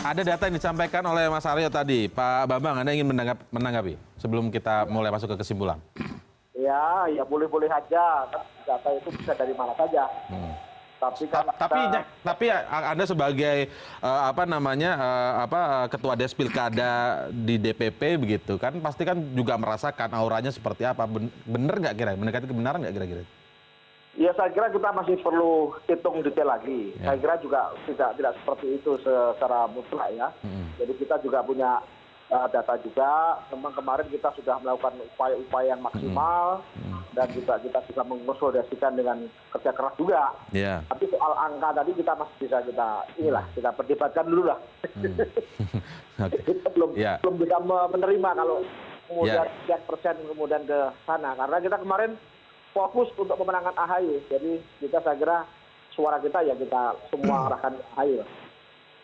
Ada data yang disampaikan oleh Mas Aryo tadi. Pak Bambang, Anda ingin menanggapi sebelum kita mulai masuk ke kesimpulan? Ya boleh-boleh aja. Data itu bisa dari mana saja. Tapi Anda sebagai ketua Des Pilkada di DPP begitu kan, pasti kan juga merasakan auranya seperti apa. Benar nggak kira? Mendekati kebenaran nggak kira-kira? Ya saya kira kita masih perlu hitung detail lagi. Ya. Saya kira juga tidak seperti itu secara mutlak ya. Jadi kita juga punya data juga. Memang kemarin kita sudah melakukan upaya-upaya yang maksimal dan juga kita bisa mengonsolidasikan dengan kerja keras juga. Yeah. Tapi soal angka tadi kita masih bisa kita perdebatkan dulu lah. Kita belum bisa menerima kalau kemudian sekian persen kemudian ke sana. Karena kita kemarin fokus untuk pemenangan AHY. Jadi saya kira suara kita ya kita semua arahkan AHY.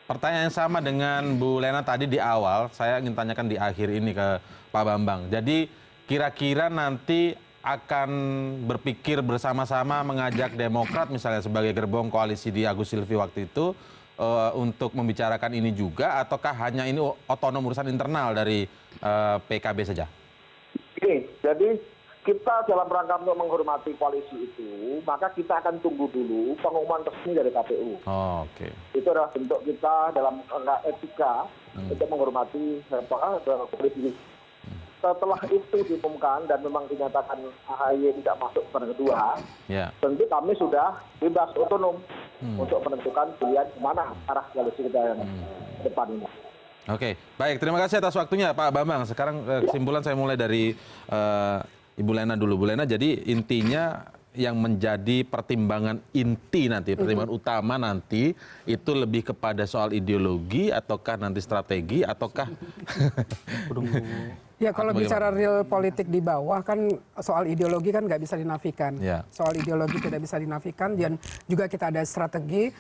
Pertanyaan yang sama dengan Bu Lena tadi di awal, saya ingin tanyakan di akhir ini ke Pak Bambang. Jadi kira-kira nanti akan berpikir bersama-sama mengajak Demokrat misalnya sebagai gerbong koalisi di Agus Silvi waktu itu untuk membicarakan ini juga, ataukah hanya ini otonom urusan internal dari PKB saja? Jadi kita dalam rangka untuk menghormati koalisi itu, maka kita akan tunggu dulu pengumuman resmi dari KPU. Oke. Itu adalah bentuk kita dalam rangka etika untuk menghormati koalisi. Setelah itu diumumkan dan memang dinyatakan AHY tidak masuk pada kedua, tentu kami sudah bebas otonom untuk menentukan pilihan kemana arah koalisi kita yang depan ini. Oke, baik. Terima kasih atas waktunya Pak Bambang. Sekarang kesimpulan saya mulai dari Ibu Lena dulu. Bu Lena, jadi intinya yang menjadi pertimbangan inti nanti, pertimbangan utama nanti itu lebih kepada soal ideologi ataukah nanti strategi ataukah ya kalau bicara real politik di bawah kan soal ideologi kan nggak bisa dinafikan. Soal ideologi tidak bisa dinafikan dan juga kita ada strategi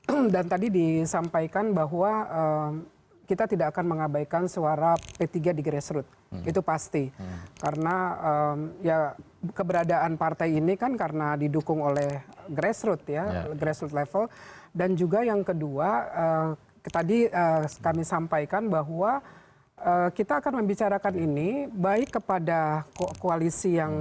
dan tadi disampaikan bahwa kita tidak akan mengabaikan suara P3 di grassroots. Itu pasti. Karena ya keberadaan partai ini kan karena didukung oleh grassroots grassroots level. Dan juga yang kedua tadi kami sampaikan bahwa kita akan membicarakan ini baik kepada koalisi yang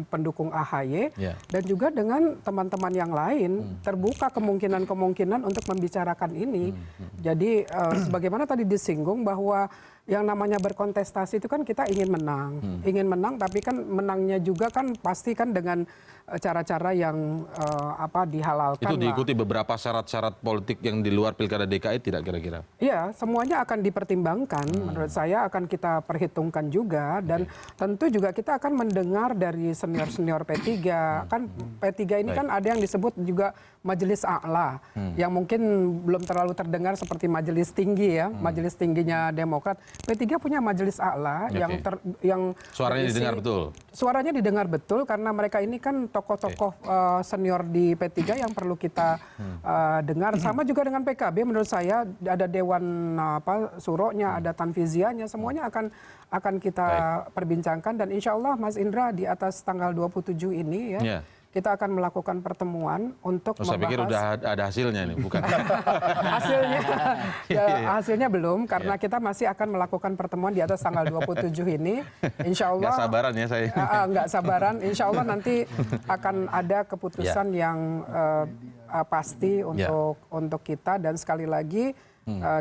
pendukung AHY dan juga dengan teman-teman yang lain terbuka kemungkinan-kemungkinan untuk membicarakan ini. Jadi sebagaimana tadi disinggung bahwa yang namanya berkontestasi itu kan kita ingin menang, tapi kan menangnya juga kan pasti kan dengan cara-cara yang dihalalkan. Itu diikuti beberapa syarat-syarat politik yang di luar pilkada DKI tidak kira-kira? Iya, semuanya akan dipertimbangkan. Menurut saya akan kita perhitungkan juga, dan tentu juga kita akan mendengar dari senior-senior P3. Kan P3 ini kan ada yang disebut juga majelis a'la, yang mungkin belum terlalu terdengar seperti majelis tinggi ya, majelis tingginya Demokrat. P3 punya majelis a'la yang suaranya didengar betul. Suaranya didengar betul karena mereka ini kan tokoh-tokoh senior di P3 yang perlu kita dengar. Sama juga dengan PKB, menurut saya ada Dewan Suronya, ada Tanfizianya, semuanya akan kita perbincangkan, dan insya Allah Mas Indra di atas tanggal 27 ini ya. Kita akan melakukan pertemuan untuk membahas. Saya pikir udah ada hasilnya nih, bukan? Hasilnya belum, karena kita masih akan melakukan pertemuan di atas tanggal 27 ini. Insya Allah. Nggak sabaran ya saya. Nggak sabaran. Insya Allah nanti akan ada keputusan yang pasti untuk kita, dan sekali lagi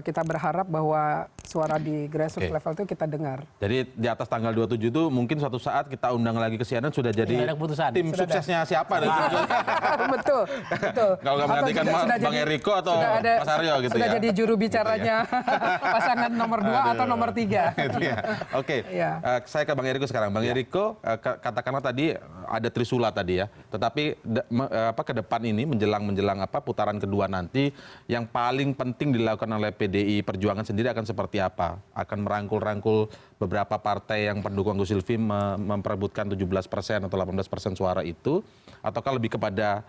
kita berharap bahwa suara di grassroots level itu kita dengar. Jadi di atas tanggal 27 itu mungkin suatu saat kita undang lagi ke CNN, sudah jadi tim suksesnya siapa? Betul. Kalau nggak menggantikan Bang Eriko atau Mas Aryo gitu ya. Sudah jadi juru bicaranya pasangan nomor 2 atau nomor 3. Oke, saya ke Bang Eriko sekarang. Bang Eriko, katakanlah tadi ada Trisula tadi ya. Tetapi ke depan ini menjelang putaran kedua nanti, yang paling penting dilakukan oleh PDI Perjuangan sendiri akan seperti apa? Akan merangkul-rangkul beberapa partai yang pendukung Gus Silvi memperebutkan 17% atau 18% suara itu, ataukah lebih kepada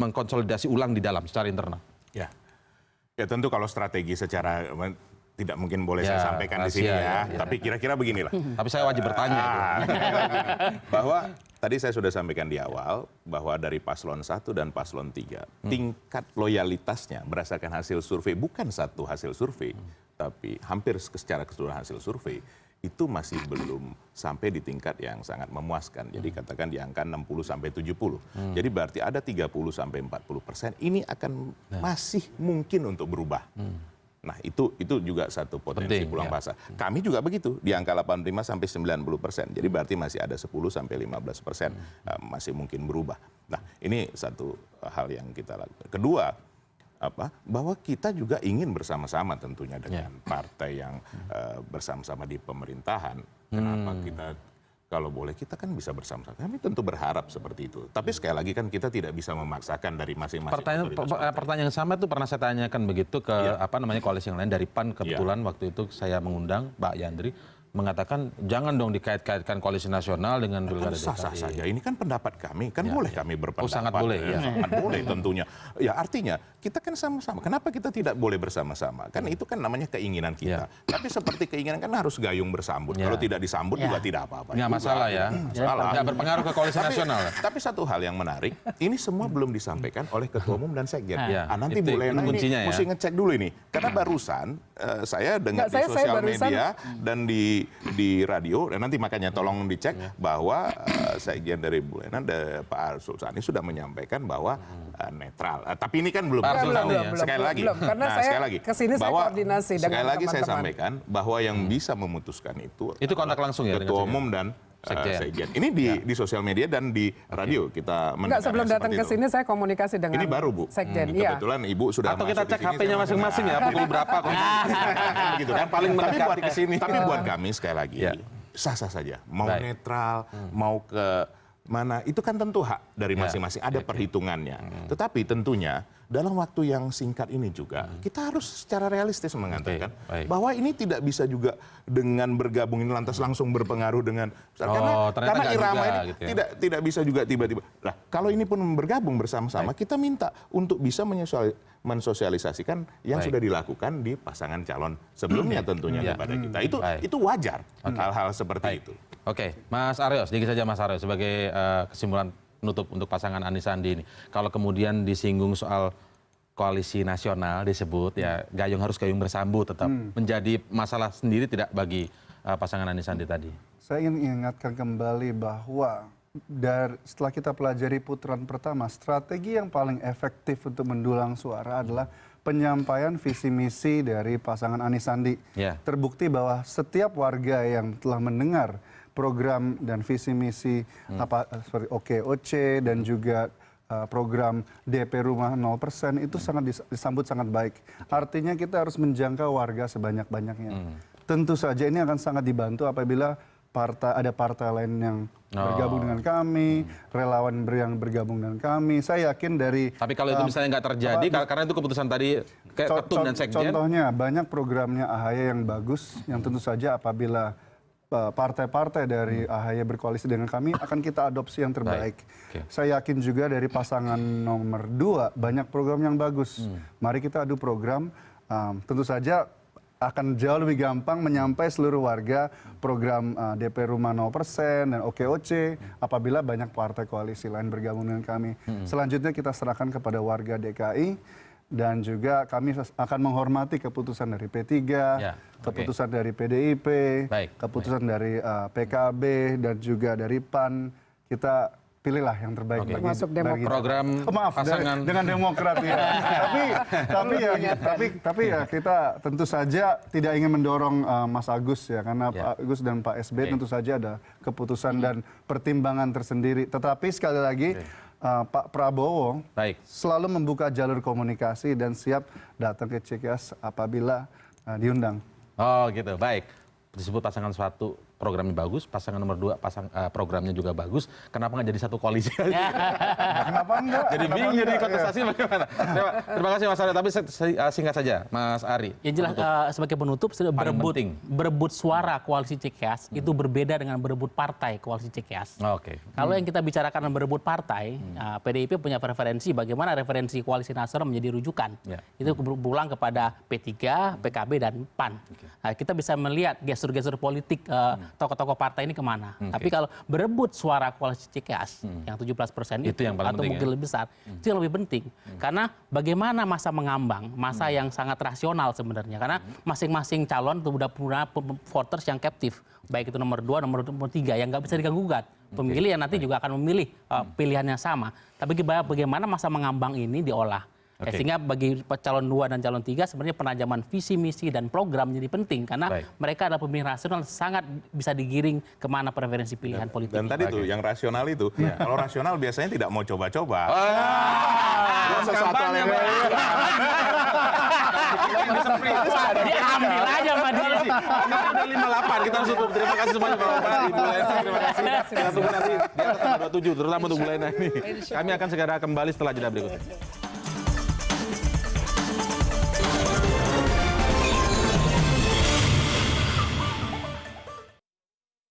mengkonsolidasi ulang di dalam secara internal? Ya tentu kalau strategi secara tidak mungkin boleh saya sampaikan di sini ya. Tapi kira-kira beginilah. Tapi saya wajib bertanya. Bahwa tadi saya sudah sampaikan di awal bahwa dari paslon 1 dan paslon 3 tingkat loyalitasnya berdasarkan hasil survei, bukan satu hasil survei, tapi hampir secara keseluruhan hasil survei itu masih belum sampai di tingkat yang sangat memuaskan. Jadi katakan di angka 60-70. Jadi berarti ada 30-40% ini akan masih mungkin untuk berubah. Nah itu juga satu potensi peluang pasar. Kami juga begitu, di angka 85-90%. Jadi berarti masih ada 10-15% masih mungkin berubah. Nah ini satu hal yang kita lakukan. Kedua, bahwa kita juga ingin bersama-sama tentunya dengan partai yang bersama-sama di pemerintahan. Kenapa kita, kalau boleh kita kan bisa bersama-sama. Kami tentu berharap seperti itu. Tapi sekali lagi kan kita tidak bisa memaksakan dari masing-masing. Pertanyaan yang sama itu pernah saya tanyakan begitu ke koalisi yang lain dari PAN. Kebetulan waktu itu saya mengundang Pak Yandri, mengatakan jangan dong dikait-kaitkan koalisi nasional dengan pilkada DKI. Sah-sah saja. Ini kan pendapat kami, kan boleh kami berpendapat. Sangat boleh. Sangat boleh tentunya. Ya artinya kita kan sama-sama. Kenapa kita tidak boleh bersama-sama? Kan itu kan namanya keinginan kita. Tapi seperti keinginan kan harus gayung bersambut. Kalau tidak disambut juga tidak apa-apa. Nggak masalah ya. Nggak berpengaruh ke koalisi nasional. Tapi satu hal yang menarik, ini semua belum disampaikan oleh Ketua Umum dan Sekjen. Nanti boleh mesti ngecek dulu ini. Karena barusan saya dengar di sosial media dan di radio, dan nanti makanya tolong dicek bahwa Sekjen dari Bulena, Pak Arsul Sani sudah menyampaikan bahwa netral. Tapi ini kan belum sekali lagi. Karena saya kesini saya koordinasi dengan sekali lagi saya sampaikan bahwa yang bisa memutuskan itu kontak langsung ya Ketua Umum dan Sekjen. Ini di sosial media dan di radio kita mendengar. Sebelum datang ke sini saya komunikasi dengan ini baru Bu. Sekjen. Kebetulan Ibu sudah atau kita cek HP-nya masing-masing ya, pukul berapa gitu kan. Paling mendekati ke sini. Tapi buat kami sekali lagi sah-sah saja. Mau netral, mau ke mana, itu kan tentu hak dari masing-masing, ada perhitungannya. Tetapi tentunya dalam waktu yang singkat ini juga kita harus secara realistis mengatakan bahwa ini tidak bisa juga dengan bergabung ini lantas langsung berpengaruh dengan karena irama ini gitu ya? tidak bisa juga tiba-tiba. Nah, kalau ini pun bergabung bersama-sama, kita minta untuk bisa mensosialisasikan yang sudah dilakukan di pasangan calon sebelumnya tentunya kepada kita. Itu wajar hal-hal seperti itu. Oke, Mas Aryo, sedikit saja Mas Aryo sebagai kesimpulan penutup untuk pasangan Anies Sandi ini. Kalau kemudian disinggung soal koalisi nasional disebut ya gayung harus gayung bersambut, tetap menjadi masalah sendiri tidak bagi pasangan Anies Sandi tadi. Saya ingin ingatkan kembali bahwa setelah kita pelajari putaran pertama, strategi yang paling efektif untuk mendulang suara adalah penyampaian visi misi dari pasangan Anies Sandi. Terbukti bahwa setiap warga yang telah mendengar program dan visi misi seperti OKOC dan juga program DP Rumah 0% itu sangat disambut sangat baik. Artinya kita harus menjangkau warga sebanyak-banyaknya. Tentu saja ini akan sangat dibantu apabila ada partai lain yang bergabung dengan kami, relawan yang bergabung dengan kami. Saya yakin dari... Tapi kalau itu misalnya nggak terjadi, karena itu keputusan tadi Ketum dan Sekjen. Contohnya, banyak programnya AHY yang bagus, yang tentu saja apabila partai-partai dari AHY berkoalisi dengan kami, akan kita adopsi yang terbaik. Saya yakin juga dari pasangan nomor 2, banyak program yang bagus. Mari kita adu program, tentu saja akan jauh lebih gampang menyampai seluruh warga program DP Rumah 0% dan OKOC apabila banyak partai koalisi lain bergabung dengan kami. Selanjutnya kita serahkan kepada warga DKI dan juga kami akan menghormati keputusan dari P3, keputusan dari PDIP, keputusan dari PKB dan juga dari PAN. Kita pilihlah yang terbaik bagi program pasangan dengan Demokrat ya. tapi ya kita tentu saja tidak ingin mendorong Mas Agus ya, karena Pak Agus dan Pak SB tentu saja ada keputusan dan pertimbangan tersendiri. Tetapi sekali lagi Pak Prabowo selalu membuka jalur komunikasi dan siap datang ke CKS apabila diundang. Oh gitu, baik. Disebut pasangan satu programnya bagus, pasangan nomor 2 programnya juga bagus. Kenapa nggak jadi satu koalisi aja? Kenapa enggak? Jadi bingung jadi kontestasi bagaimana? Terima kasih Mas Ari, tapi singkat saja Mas Ari. Ya jelas sebagai penutup, berebut suara koalisi CKS itu berbeda dengan berebut partai koalisi CKS. Kalau yang kita bicarakan berebut partai, PDIP punya preferensi bagaimana referensi koalisi nasional menjadi rujukan. Itu berulang kepada P3, PKB dan PAN. Kita bisa melihat gestur-gestur politik tokoh-tokoh partai ini kemana. Tapi kalau berebut suara koalisi CKS yang 17% itu yang atau mungkin lebih besar, itu yang lebih penting. Karena bagaimana masa mengambang, masa yang sangat rasional sebenarnya. Karena masing-masing calon itu sudah punya voters yang captive, baik itu nomor 2, nomor 3 yang nggak bisa diganggu-gugat. Pemilih yang nanti juga akan memilih pilihan yang sama. Tapi bagaimana masa mengambang ini diolah. Sehingga bagi calon 2 dan calon 3 sebenarnya penajaman visi, misi, dan program menjadi penting. Karena mereka adalah pemilih rasional sangat bisa digiring kemana preferensi pilihan politik. Dan tadi tuh yang rasional itu, kalau rasional biasanya tidak mau coba-coba. Sesuatu yang diambil aja sama dia. Ada 58, kita harus tutup. Terima kasih semuanya Bapak, Ibu Lena, terima kasih. Kita tunggu nanti di atas 27, terutama untuk Bu Lena ini. Kami akan segera kembali setelah jeda berikut.